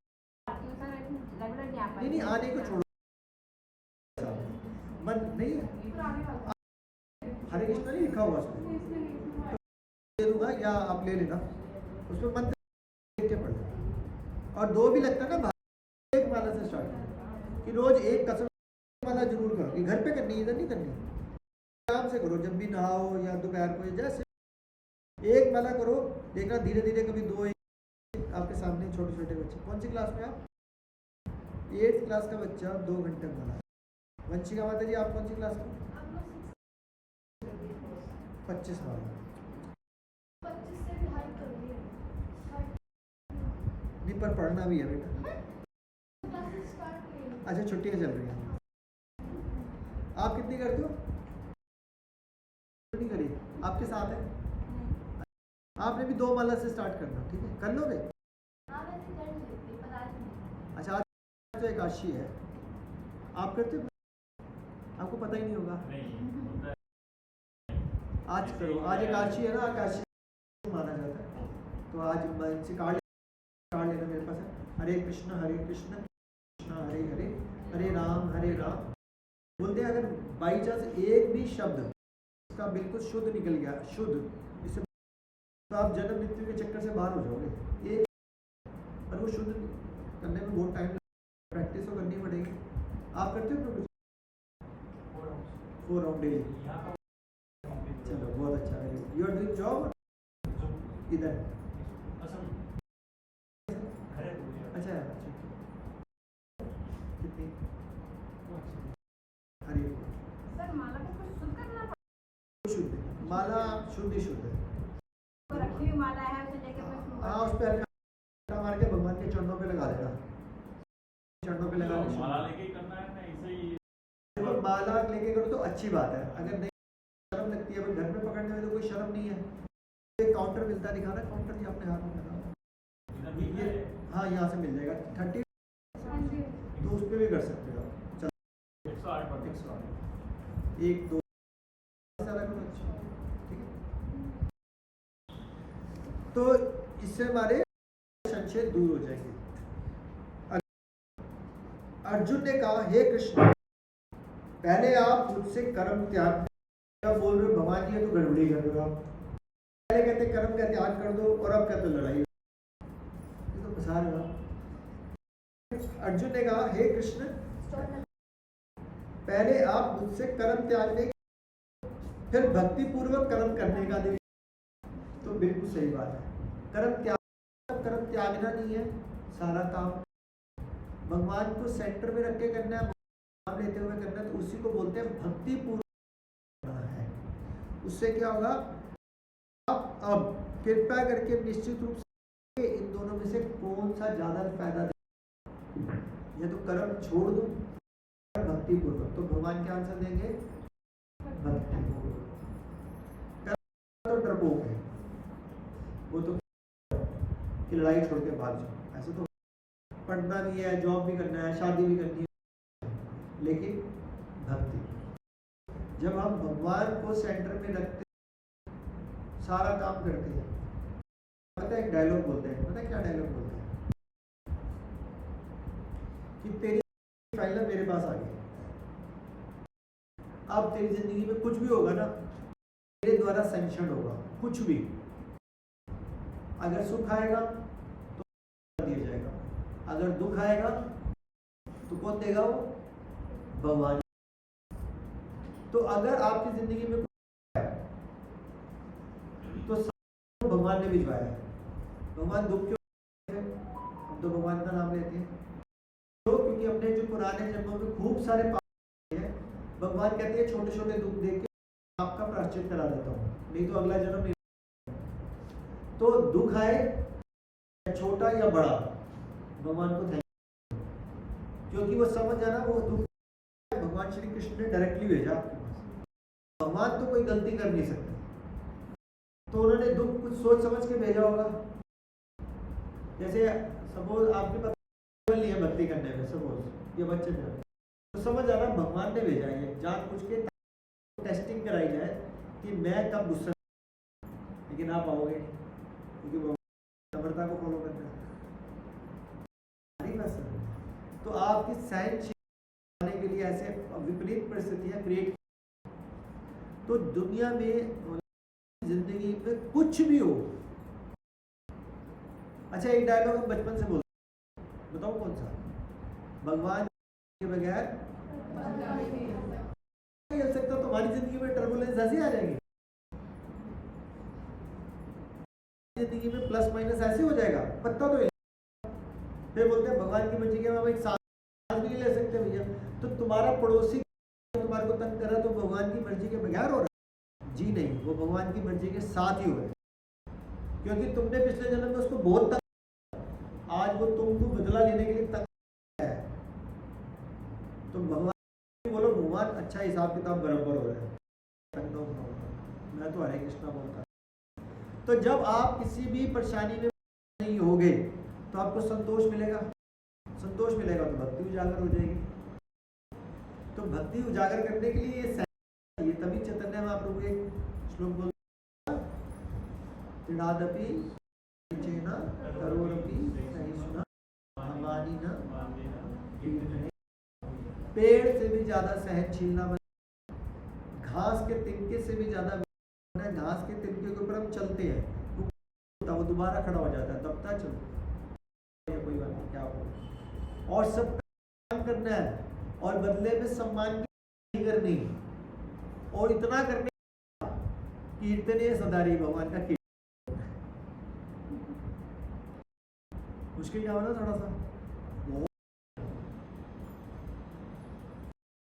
नहीं, आने को छोड़ो, मन नहीं है, हरे कृष्ण नहीं लिखा हुआ उसमें, दे दूंगा या आप ले लेना, उसमें मंत्र देख के पढ़ना। और 2 भी लगता है ना, एक माला से स्टार्ट करो कि रोज एक कसम माला जरूर करो, कि घर पे करनी, इधर नहीं करनी, आराम से करो, जब भी नहाओ या दोपहर को, जैसे एक माला करो। देखना धीरे धीरे कभी 2, आपके सामने छोटे छोटे बच्चे, कौन सी क्लास में आप? 8th क्लास का बच्चा 2 घंटे माला। वंशिका माता जी आप कौन सी क्लास में? 25 माला। नहीं पर पढ़ना भी है बेटा। अच्छा छुट्टियाँ चल रही हैं, आप कितनी करते हो? नहीं करी, आपके साथ है, आपने भी 2 माला से स्टार्ट करना, ठीक है? कर लोगे? अच्छा आज तो एकादशी है, आप करते हो? आपको पता ही नहीं होगा, आज करो, आज एकादशी है ना, एकादशी माना जाता है, तो आज इनसे कार्ड लेना मेरे पास है। हरे कृष्ण कृष्ण हरे हरे, हरे राम बोलते हैं। अगर बाई चांस एक भी शब्द इसका बिल्कुल शुद्ध निकल गया, शुद्ध, इससे तो आप जन्म मृत्यु के चक्कर से बाहर हो जाओगे। एक और वो शुद्ध करने में बहुत टाइम प्रैक्टिस तो करनी पड़ेगी। आप करते हो प्रभु? 4 राउंड डेली। चलो बहुत अच्छा है। यू आर डूइंग जॉब इधर? अच्छा कितनी? हरी सर माला को कुछ शुद्ध करना शुद्ध माला शुद्ध ही शुद्ध है। पड़ेगा। रखी हुई माला है उसे लेके मैं हाँ उस पर हल्का मार के भगवान के चरणों पे लगा देना। चरणों पे लगा देना। माला लेके ही करना है ना, ऐसे ही? देखो माला लेके करो तो अच्छी बात है, अगर नहीं शर्म लगती है, घर में पकड़ने में तो कोई शर्म नहीं है। एक काउंटर मिलता है, दिखाना काउंटर, ये अपने हाथ में लगा। ये हाँ यहाँ से मिल जाएगा 30, तो उस पर भी कर सकते हो। चलो 108 1 2 सारा कुछ अच्छा, ठीक है। तो इससे हमारे संशय दूर हो जाएंगे। अर्जुन ने कहा, हे कृष्ण, पहले आप मुझसे कर्म त्याग। क्या बोल रहे हो भगवान जी, ये तो गड़बड़ी कर रहे हो आप। पहले कहते कर्म का त्याग कर दो और अब कहते लड़ाई, ये तो फंसा रहे हो आप। अर्जुन ने कहा, हे कृष्ण, पहले आप मुझसे कर्म त्यागने, फिर भक्ति पूर्वक कर्म करने का दे। तो बिल्कुल सही बात है। कर्म त्यागना नहीं है, सारा काम भगवान को सेंटर में रख के करना है, नाम लेते हुए करना है, तो उसी को बोलते हैं भक्ति पूर्वक करना है। उससे क्या होगा, आप अब कृपया करके निश्चित रूप से इन दोनों में से कौन सा ज्यादा फायदा दे, या तो कर्म छोड़ दो भक्ति पूर्वक, तो भगवान क्या आंसर देंगे, भक्ति पूर्वक। कर्म तो डरपोक है, वो तो कि लड़ाई छोड़ के भाग जाओ, ऐसे तो पढ़ना भी है, जॉब भी करना है, शादी भी करनी है, लेकिन भक्ति जब हम भगवान को सेंटर में रखते सारा काम करते हैं। पता है एक डायलॉग बोलते हैं, पता है क्या डायलॉग बोलते हैं, कि तेरी फाइल मेरे पास आ गई, अब तेरी जिंदगी में कुछ भी होगा ना, तेरे द्वारा सैंक्शन होगा। कुछ भी अगर सुख आएगा तो दिया जाएगा, अगर दुख आएगा तो कौन देगा, वो भगवान। तो अगर आपकी जिंदगी में कुछ है तो भगवान ने भिजवाया है। भगवान दुख क्यों है, हम तो भगवान का नाम लेते हैं, तो क्योंकि अपने जो पुराने जन्मों में खूब सारे पाप हैं, भगवान कहते हैं छोटे छोटे दुख देख के आपका प्रायश्चित करा देता हूँ, नहीं तो अगला जन्म नहीं। तो दुख आए छोटा या बड़ा, भगवान को थैंक यू, क्योंकि वो समझ जाना वो दुख भगवान श्री कृष्ण ने डायरेक्टली भेजा आपके पास। भगवान तो कोई गलती कर नहीं सकते, तो उन्होंने दुख कुछ सोच समझ के भेजा होगा। जैसे सपोज आपके पास नहीं है भक्ति करने में, सपोज ये बच्चे में, तो समझ आ रहा भगवान ने भेजा है, जान पूछ के टेस्टिंग कराई जाए कि मैं कब गुस्सा, लेकिन आप आओगे नहीं, क्योंकि भगवान समर्था को फॉलो करना है। तो आपकी सहनशीलता के लिए ऐसे विपरीत परिस्थितियां क्रिएट, तो दुनिया में जिंदगी में कुछ भी हो। अच्छा एक डायलॉग हम बचपन से बोलते हैं, बताओ कौन सा, भगवान के बगैर नहीं चल सकता। तुम्हारी जिंदगी में टर्बुलेंस ऐसे आ जाएंगे, जिंदगी में प्लस माइनस ऐसे हो जाएगा, पत्ता तो फिर बोलते हैं भगवान की मर्जी के, हम एक सांस भी नहीं ले सकते भैया। तो तुम्हारा पड़ोसी तुम्हारे को तंग कर रहा है, तो भगवान की मर्जी के बगैर हो रहा है जी नहीं, वो भगवान की मर्जी के साथ ही हो रहा है, क्योंकि तुमने पिछले जन्म में उसको बहुत तंग, आज वो तुमको बदला लेने के लिए तंग है। तो भगवान बोलो, भगवान अच्छा हिसाब किताब बराबर हो रहा है, मैं तो हरे कृष्णा बोलता। तो जब आप किसी भी परेशानी में नहीं होगे तो आपको संतोष मिलेगा, संतोष मिलेगा तो भक्ति उजागर हो जाएगी। तो भक्ति उजागर करने के लिए ये तभी चैतन्य महाप्रभु एक श्लोक बोलते, त्रिनादपि चेना करोरपि सहिष्णुना हमानी न पीड़ने। पेड़ से भी ज्यादा सहनशील ना बने, घास के तिनके से भी ज्यादा, घास के तिनके के ऊपर हम चलते हैं, वो दोबारा खड़ा हो जाता है, दबता चलता, कोई बात नहीं, क्या हो, और सब काम करना है और बदले में सम्मान की नहीं करनी, और इतना करने कीर्तनीय सदारी भगवान का कीर्तन। मुश्किल क्या होना थोड़ा सा,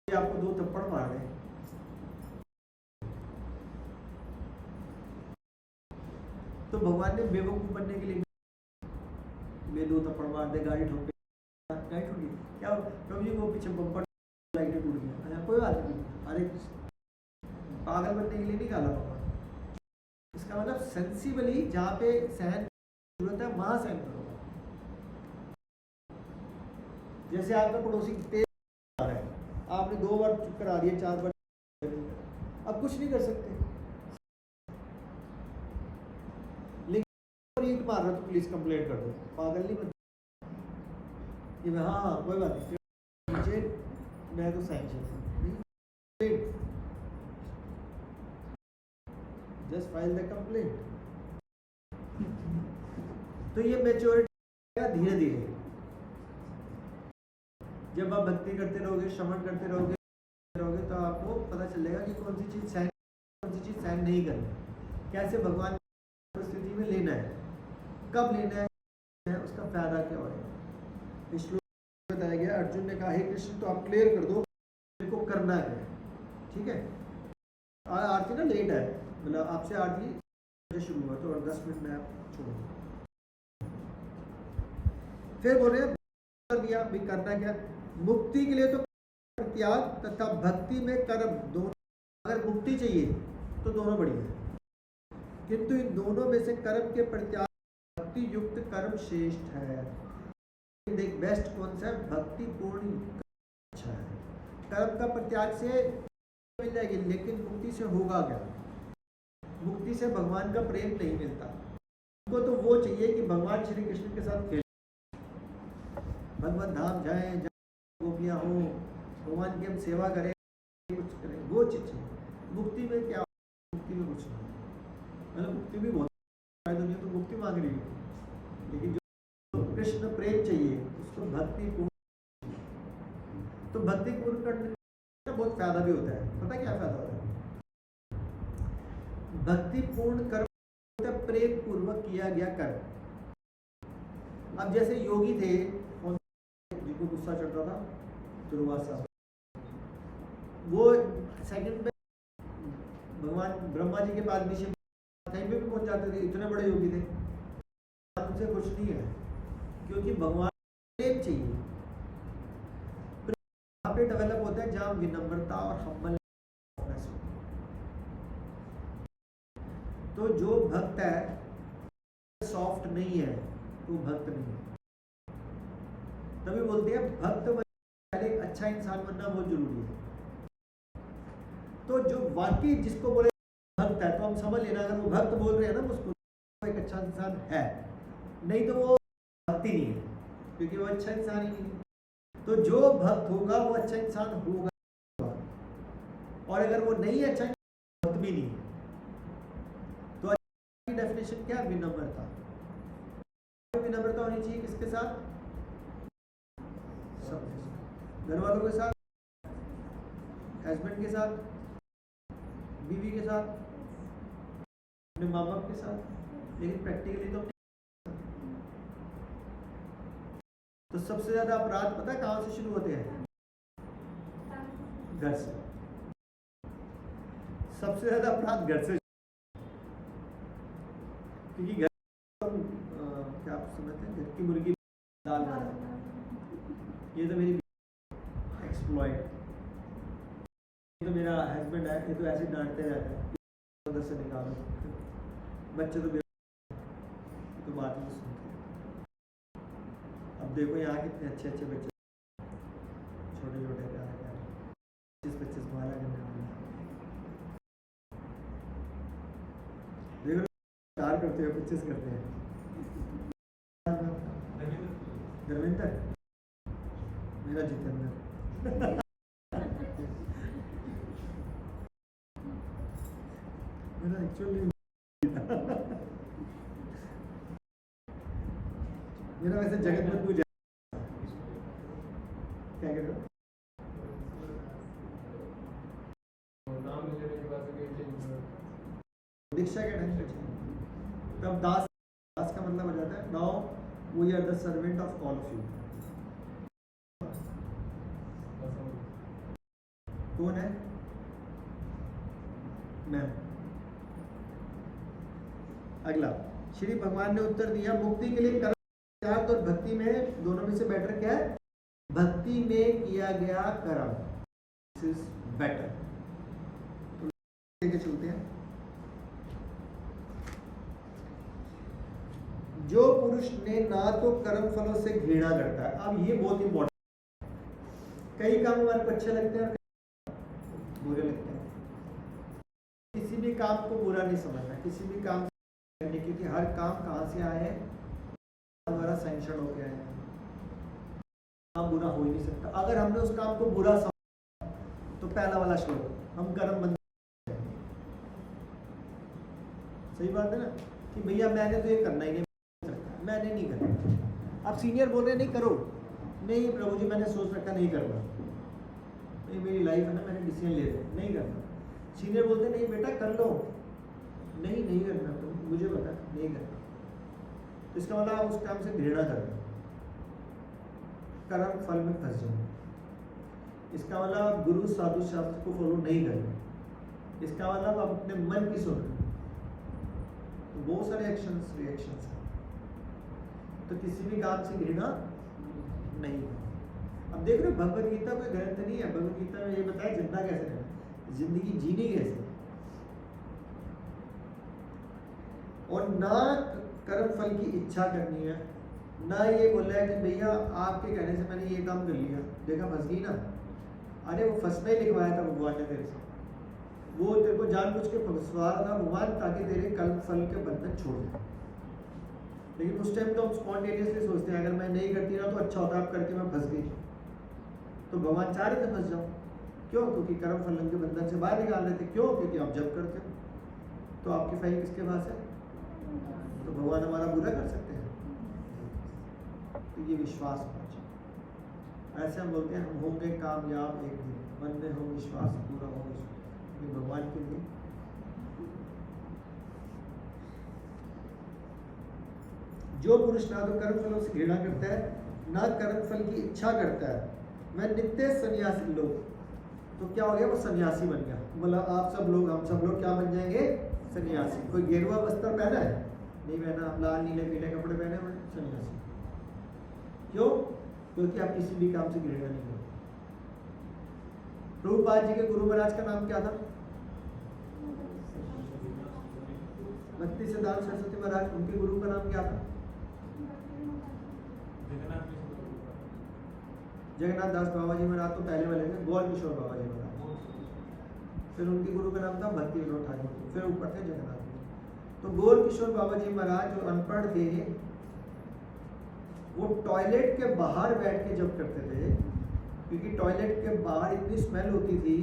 आपको 2 थप्पड़ मार दे तो भगवान ने बेवकूफ बनने के लिए मैं 2 थप्पड़ मार दे, गाड़ी ठोक दे, गाड़ी ठोकी क्या प्रभु जी को पीछे बम्पर लाइट टूट गया, अच्छा कोई बात नहीं, अरे पागल बनने के लिए नहीं गाला भगवान। इसका मतलब सेंसिबली जहाँ पे सहन की जरूरत है वहां सहन करो। जैसे आपका पड़ोसी तेज आ रहा है, आपने 2 बार चुप करा दिया, 4 बार, अब कुछ नहीं कर सकते। लेकिन ईंट मार रहा तो पुलिस कंप्लेंट कर दो, पागल नहीं बनते कि हाँ कोई बात नहीं, मैं तो sanction just file the complaint. तो ये मैच्योरिटी धीरे धीरे जब आप भक्ति करते रहोगे, श्रवण करते रहोगे तो आपको पता चलेगा कि कौन सी चीज सहन, कौन सी चीज सहन नहीं करनी, कैसे भगवान की परिस्थिति में लेना है, कब लेना है, उसका फायदा क्या होगा। इस श्लोक में बताया गया, अर्जुन ने कहा हे कृष्ण तो आप क्लियर कर दो मेरे को करना है, ठीक है। आरती ना लेट है, मतलब आपसे आरती शुरू हुआ तो 10 मिनट में आप छोड़ो। फिर बोल रहे कर दिया भी करना क्या, मुक्ति के लिए तो त्याग तथा भक्ति में कर्म दोनों, अगर मुक्ति चाहिए तो दोनों बढ़िया है, किंतु इन दोनों में से कर्म के परित्याग भक्ति युक्त कर्म श्रेष्ठ है। देख बेस्ट कौन सा है, भक्ति पूर्ण अच्छा है। कर्म का परित्याग से मिल जाएगी, लेकिन मुक्ति से होगा क्या, मुक्ति से भगवान का प्रेम नहीं मिलता। उनको तो वो चाहिए कि भगवान श्री कृष्ण के साथ खेले, भगवत धाम जाए, गोपियाँ हो, भगवान की हम सेवा करें, कुछ करें, वो चीज चाहिए। मुक्ति में क्या, मुक्ति में कुछ नहीं, मतलब मुक्ति भी बहुत दुनिया तो मुक्ति मांग रही है, लेकिन जो कृष्ण प्रेम चाहिए उसको भक्ति पूर्ण, तो भक्ति पूर्ण करने का बहुत फायदा भी होता है। पता क्या फायदा होता है, भक्ति पूर्ण कर्म होता है प्रेम पूर्वक किया गया कर्म। अब जैसे योगी थे जिनको गुस्सा चढ़ता था, दुर्वासा, वो सेकंड में भगवान ब्रह्मा जी के पास भी कहीं पे भी पहुंच जाते थे, इतने बड़े योगी थे। उनसे कुछ नहीं है, क्योंकि भगवान प्रेम चाहिए। प्रेम पे डेवलप होता है जहाँ विनम्रता और हम्बल। तो जो भक्त है सॉफ्ट नहीं है तो भक्त नहीं है। तभी बोलते हैं भक्त पहले एक अच्छा इंसान बनना बहुत जरूरी है। तो जो वाकई जिसको बोले भक्त है, तो हम समझ लेना, अगर वो भक्त बोल रहे हैं ना उसको, वो एक अच्छा इंसान है, नहीं तो वो भक्ति नहीं है, क्योंकि वो अच्छा इंसान ही नहीं है। तो जो भक्त होगा वो अच्छा इंसान होगा, और अगर वो नहीं अच्छा भक्त भी नहीं है। तो अच्छी डेफिनेशन क्या, विनम्रता। विनम्रता होनी चाहिए किसके साथ, सबके साथ, घर वालों के साथ, हस्बैंड के साथ, बीवी के साथ, अपने माँ बाप के साथ। लेकिन प्रैक्टिकली तो सबसे ज्यादा अपराध पता है कहाँ से शुरू होते हैं, घर से। सबसे ज्यादा अपराध घर से, क्योंकि घर क्या आप समझते हैं, घर की मुर्गी दाल बनाता, ये तो मेरी एक्सप्लॉइट, ये तो मेरा हस्बैंड है, ये तो ऐसे डांटते रहते हैं, उधर से निकालो, बच्चे तो बात नहीं सुनते। अब देखो यहाँ कितने अच्छे अच्छे बच्चे, छोटे छोटे प्यारे 25-25 माला करने वाले, देखो प्यार करते हैं, 25 करते हैं। धर्मेंद्र, मेरा जितेंद्र। मेरा एक्चुअली मेरा वैसे जगत बंधु क्या कहते सेकंड है। तब दास का मतलब हो जाता है now we are the servant of all of you. कौन है? मैं। अगला, श्री भगवान ने उत्तर दिया मुक्ति के लिए कर्म त्याग और भक्ति में दोनों में से बेटर क्या है? भक्ति में किया गया कर्म दिस इज बेटर। तो लेके चलते हैं। जो पुरुष ने ना तो कर्म फलों से घृणा करता है, अब ये बहुत इंपॉर्टेंट, कई काम हमारे को अच्छे लगते हैं बुरे लगते हैं। किसी भी काम को बुरा नहीं समझना, किसी भी काम करने, क्योंकि हर काम कहाँ से आए हैं? हमारा सैंक्शन होके आए हैं। काम बुरा हो ही नहीं सकता। अगर हमने उस काम को बुरा समझा तो पहला वाला श्लोक, हम कर्म बंद। सही बात है ना कि भैया मैंने तो ये करना ही नहीं, मैंने नहीं करना। आप सीनियर बोल रहे नहीं करो, नहीं प्रभु जी मैंने सोच रखा नहीं करना, ये मेरी लाइफ है ना, मैंने डिसीजन ले लिया नहीं करना। सीनियर बोलते नहीं बेटा कर लो, नहीं करना, तो मुझे पता नहीं करना। तो इसका मतलब आप उस काम से घृणा कर रहे हो, कर्म फल में फंस जाओगे। इसका मतलब आप गुरु साधु शास्त्र को फॉलो नहीं कर रहे। इसका मतलब आप अपने मन की सुन रहे हो। तो बहुत सारे एक्शंस रिएक्शंस हैं, तो किसी भी काम से घृणा नहीं। अब देख रहे हो भगवत गीता कोई ग्रंथ नहीं है, भगवत गीता में ये बताया जिंदा कैसे रहना, जिंदगी जीनी कैसे, और ना कर्म फल की इच्छा करनी है, ना ये बोला है कि भैया आपके कहने से मैंने ये काम कर लिया, देखा फंस गई ना। अरे वो फंसना ही लिखवाया था भगवान ने तेरे से, वो तेरे को जानबूझ के फंसवा रहा था भगवान, ताकि तेरे कर्म फल के बंधन छोड़ दे। लेकिन उस टाइम तो हम स्पॉन्टेनियसली सोचते हैं अगर मैं नहीं करती ना तो अच्छा होता, आप करके मैं फंस गई। तो भगवान चाह रहे थे फंस जाओ, क्यों? क्योंकि कर्म फल के बंधन से बाहर निकाल रहे थे। क्यों? क्योंकि आप जब करते हो तो आपकी फाइल किसके पास है? तो भगवान हमारा बुरा कर सकते हैं? तो ये विश्वास होना चाहिए। ऐसे हम बोलते हैं हम होंगे कामयाब एक दिन, मन में हो विश्वास, पूरा हो विश्वास भगवान के लिए। जो पुरुष ना तो कर्म फलों से घृणा करता है, ना कर्म फल की इच्छा करता है, मैं नित्य सन्यासी लोग, तो क्या हो गया? वो सन्यासी बन गया। बोला आप सब लोग, हम सब लोग क्या बन जाएंगे? सन्यासी। कोई गेरुआ वस्त्र पहना है? नहीं पहना। आप लाल नीले पीले कपड़े पहने हुए, सन्यासी। क्यों? क्योंकि आप किसी भी काम से घृणा नहीं करते। प्रभुपाद जी के गुरु महाराज का नाम क्या था? भक्ति सिद्धांत सरस्वती महाराज, उनके गुरु का नाम क्या था? जगन्नाथ दास बाबा जी महाराज तो पहले वाले थे, गौर किशोर बाबा जी महाराज। फिर उनके गुरु का नाम था भक्ति विनोद ठाकुर, फिर ऊपर थे जगन्नाथ जी। तो गौर किशोर बाबा जी महाराज जो अनपढ़ थे, वो टॉयलेट के बाहर बैठ के जब करते थे, क्योंकि टॉयलेट के बाहर इतनी स्मेल होती थी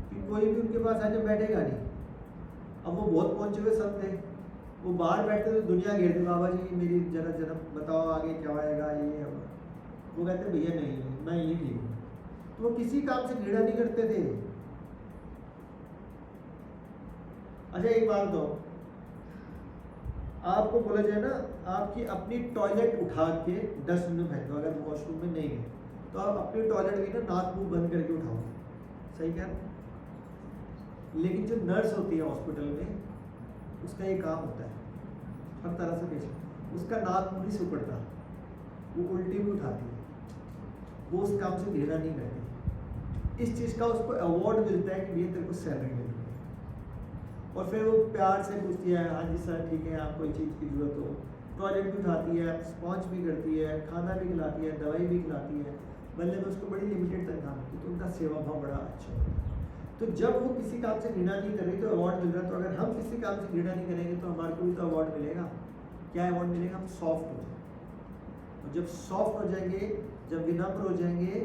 कि कोई भी उनके पास आके बैठेगा नहीं। अब वो बहुत पहुंचे हुए संत थे, वो बाहर बैठते थे, दुनिया घेरते, बाबा जी मेरी जरा बताओ आगे क्या आएगा ये। वो कहते भैया नहीं मैं ये ठीक हूँ। तो वो किसी काम से घृणा नहीं करते थे। अच्छा एक बात दो, आपको बोला जाए ना आपकी अपनी टॉयलेट उठा के डस्टबिन में फेंक दो, अगर वॉशरूम में नहीं है तो आप अपनी टॉयलेट की ना नाक मुंह बंद करके उठाओ, सही क्या? लेकिन जो नर्स होती है हॉस्पिटल में, उसका ये काम होता है हर तरह से पेशेंट, उसका नाक मुंह नहीं सुकड़ता, वो उल्टी भी उठाती है, वो उस काम से घृणा नहीं करती। इस चीज़ का उसको अवार्ड मिलता है कि ये तेरे को सैलरी मिल रही है। और फिर वो प्यार से पूछती है हाँ जी सर ठीक है, आपको कोई चीज़ की ज़रूरत हो, टॉयलेट भी उठाती है, स्पॉन्ज भी करती है, खाना भी खिलाती है, दवाई भी खिलाती है, बल्ले में उसको बड़ी लिमिटेड तनख्वाह मिलती है, तो उनका सेवा भाव बड़ा अच्छा होता है। तो जब वो किसी काम से घृणा नहीं कर रही तो अवार्ड मिल रहा है। तो अगर हम किसी काम से घृणा नहीं करेंगे तो हमारे को भी तो अवार्ड मिलेगा। क्या अवार्ड मिलेगा? हम सॉफ्ट हो जाएंगे। और जब सॉफ्ट हो जाएंगे, जब विनम्र हो जाएंगे,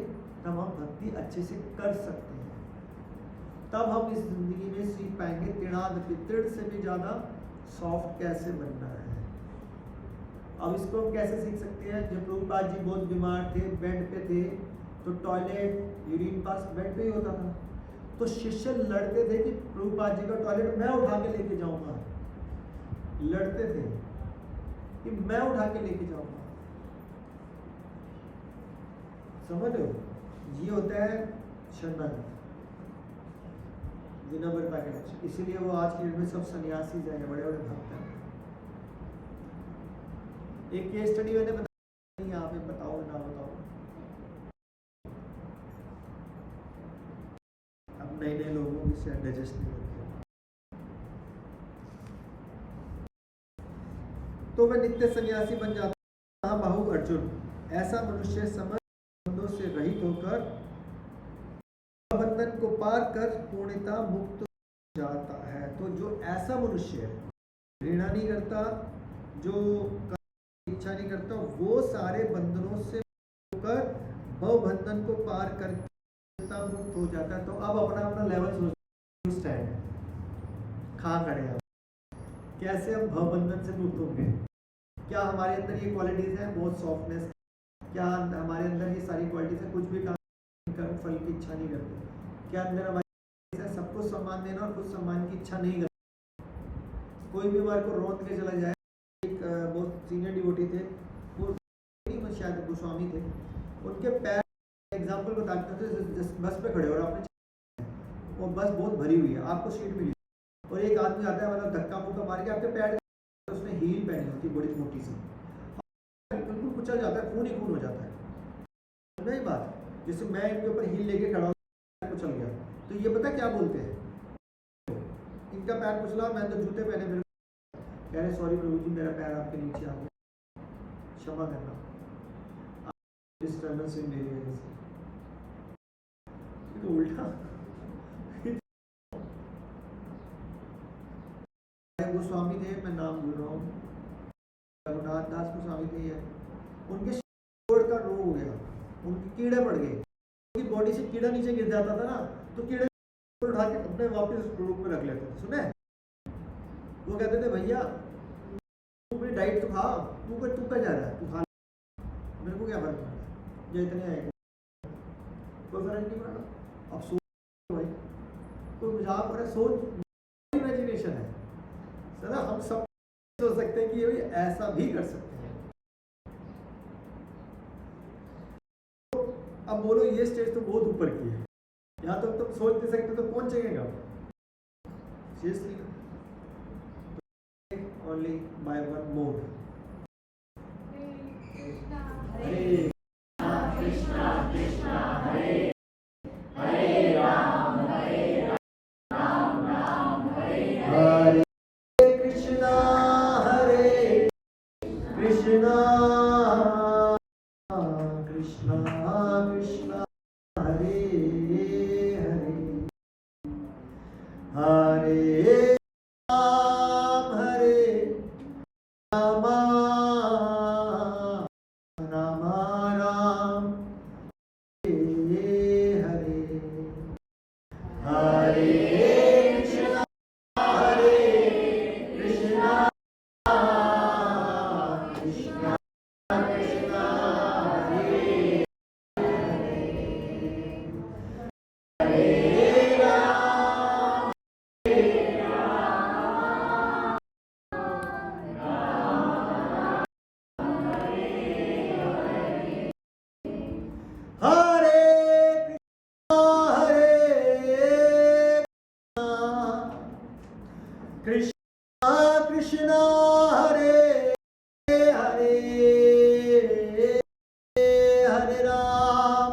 तब हम भक्ति अच्छे से कर सकते हैं। तब हम इस जिंदगी में सीख पाएंगे तृणाद पितृण से भी ज़्यादा सॉफ्ट कैसे बनना है। अब इसको हम कैसे सीख सकते हैं? जब प्रभुपाद जी बहुत बीमार थे, बेड पे थे, तो टॉयलेट यूरिन पास बेड पे ही होता था। तो शिष्य लड़ते थे कि प्रभुपाद जी का टॉयलेट मैं उठा के लेके जाऊंगा, लड़ते थे कि मैं उठा के लेके जाऊंगा। समझ लो, ये होता है शरणागत, विनम्रता के लक्षण। इसीलिए वो आज की डेट में सब सन्यासी हैं, बड़े बड़े भक्त हैं। एक केस स्टडी मैंने बताया, यहाँ पे बताओ ना बताओ, अब नए नए लोगों की शायद डाइजेस्ट नहीं होती। तो वह नित्य सन्यासी बन जाता। महाबाहु अर्जुन, ऐसा मनुष्य समस्त बंधनों से रहित होकर बंधन को पार कर पूर्णता मुक्त हो जाता है। तो जो ऐसा मनुष्य घृणा नहीं करता, जो इच्छा नहीं करता, वो सारे बंधनों से होकर भव बंधन को पार करके मुक्त हो जाता है। तो अब अपना अपना लेवल सोचो, स्टैंड कहाँ खड़े हैं, कैसे हम भव बंधन से मुक्त होंगे। क्या हमारे अंदर ये क्वालिटीज हैं, बहुत सॉफ्टनेस, क्या हमारे अंदर ये सारी क्वालिटीज हैं, कुछ भी काम कर्म फल की इच्छा नहीं करते, क्या अंदर हमारे सबको सम्मान देना और खुद सम्मान की इच्छा नहीं करते। कोई भी हमारे को रोक के चला जाए, एक बहुत सीनियर डिवोटी थे, वो शायद गोस्वामी थे, उनके पैर एग्जाम्पल बताते थे, बस पे खड़े हो और आपने वो बस बहुत भरी हुई है, आपको सीट मिली और एक आदमी आता है, मतलब धक्का मुक्का मार के आपके पैर, उसने हील पहनी होती है बड़ी मोटी सी, बिल्कुल कुचल जाता है, खून ही खून हो जाता है। नहीं बात, जैसे मैं इनके ऊपर हील लेके खड़ा हूँ, कुचल गया, तो ये पता क्या बोलते हैं, इनका पैर कुचला, मैं तो जूते पहने, मेरे कह रहे सॉरी प्रभु जी, मेरा पैर आपके नीचे आ गया, क्षमा करना, डिस्टर्बेंस हुई मेरी वजह से। तो उल्टा गोस्वामी थे, मैं नाम भूल रहा हूँ, रघुनाथ दास गोस्वामी थे, ये उनके शोर का रोग हो गया, उनके कीड़े पड़ गए, उनकी बॉडी से कीड़ा नीचे गिर जाता था ना, तो कीड़े उठा के अपने वापस रूप में रख लेते थे। सुने, वो कहते थे भैया तू अपनी डाइट तो खा, तू क्या जा रहा है, तू खा, मेरे को क्या फर्क पड़ रहा है, ये इतने आए कोई फर्क नहीं पड़ रहा। अब सोच भाई, कोई मजाक हो रहा है, सोच, इमेजिनेशन है सर, हम सब सोच सकते हैं कि ये ऐसा भी कर सकते हैं। तो अब बोलो, ये स्टेज तो बहुत ऊपर की है, यहाँ तक तुम सोच नहीं सकते तो पहुंचेगा seriously, only by one mod. हरे कृष्णा कृष्णा हरे हरे राम राम राम हरे हरे कृष्णा कृष्णा कृष्णा हरे हरे, हरे राम राम राम राम हरे हरे, हरे कृष्णा कृष्णा कृष्णा कृष्णा हरे हरे राम हरे कृष्णा कृष्णा हरे हरे, हरे राम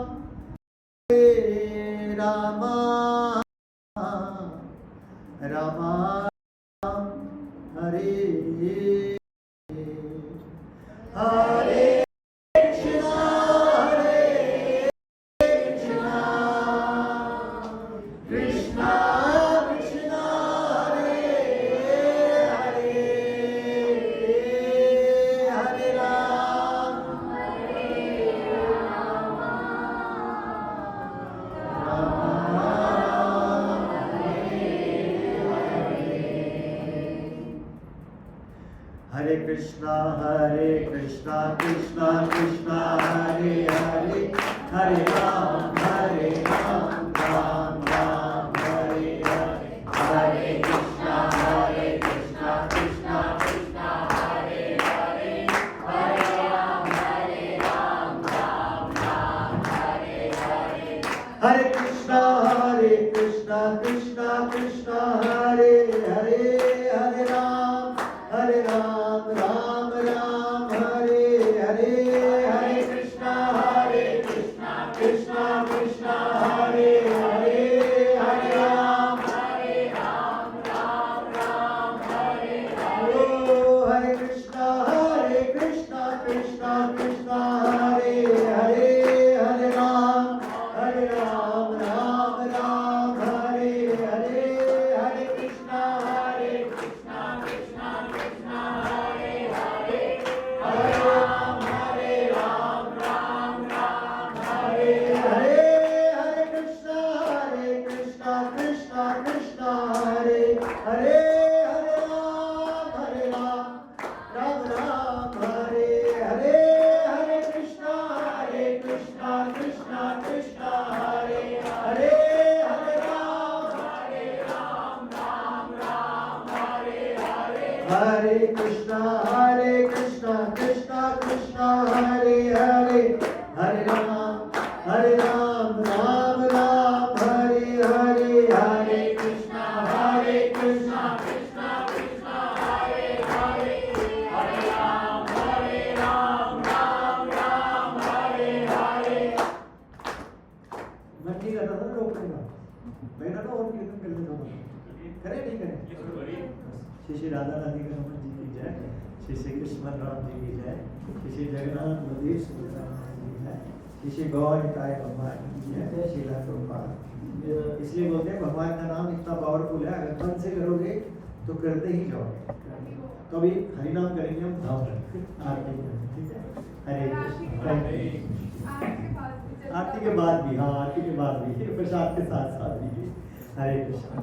राम हरे हरे कृष्णा कृष्णा कृष्णा हरे हरे, हरे राम हरे कृष्णा कृष्णा कृष्णा हरे हरे, हरे राम राम राम हरे हरे, हरे कृष्णा कृष्णा कृष्णा हरे कृष्णा कृष्णा कृष्णा हरे हरे, हरे राम राम राम हरे हरे, हरे कृष्णा कृष्णा कृष्णा हरे हरे, हरे राम राम हरे हरे, हरे कृष्णा कृष्णा कृष्णा हरे हरे, हरे राम राम हरे हरे, हरे कृष्णा कृष्णा कृष्णा हरे हरे, हरे राम राम हरे हरे, हरे कृष्णा कृष्णा कृष्णा हरे हरे, हरे राम राम हरे हरे, हरे कृष्णा कृष्णा कृष्णा हरे हरे, हरे राम राम हरे हरे, हरे कृष्णा कृष्णा कृष्णा हरे हरे, हरे राम राम हरे हरे, हरे कृष्णा कृष्णा कृष्णा हरे हरे, हरे राम राम हरे हरे। मन नहीं करता था रोकने का, मैं ना और कीर्तन कर लेता हूँ, करें नहीं करें? श्री श्री राधा रानी का रमन जी की जय, श्री श्री कृष्ण राम जी की जय, श्री श्री जगन्नाथ बलदेव सुभद्रा जी की जय, श्री श्री गौर निताय भगवान की जय, जय श्रीला प्रभुपाद। इसलिए बोलते हैं भगवान का नाम इतना पावरफुल है, अगर मन से करोगे तो करते ही जाओगे। तो अभी हरि नाम करेंगे हम धाम आरती करेंगे, ठीक है? हरे कृष्ण। आरती के बाद भी, हाँ आरती के बाद भी, प्रसाद के साथ साथ भी। हरे कृष्ण।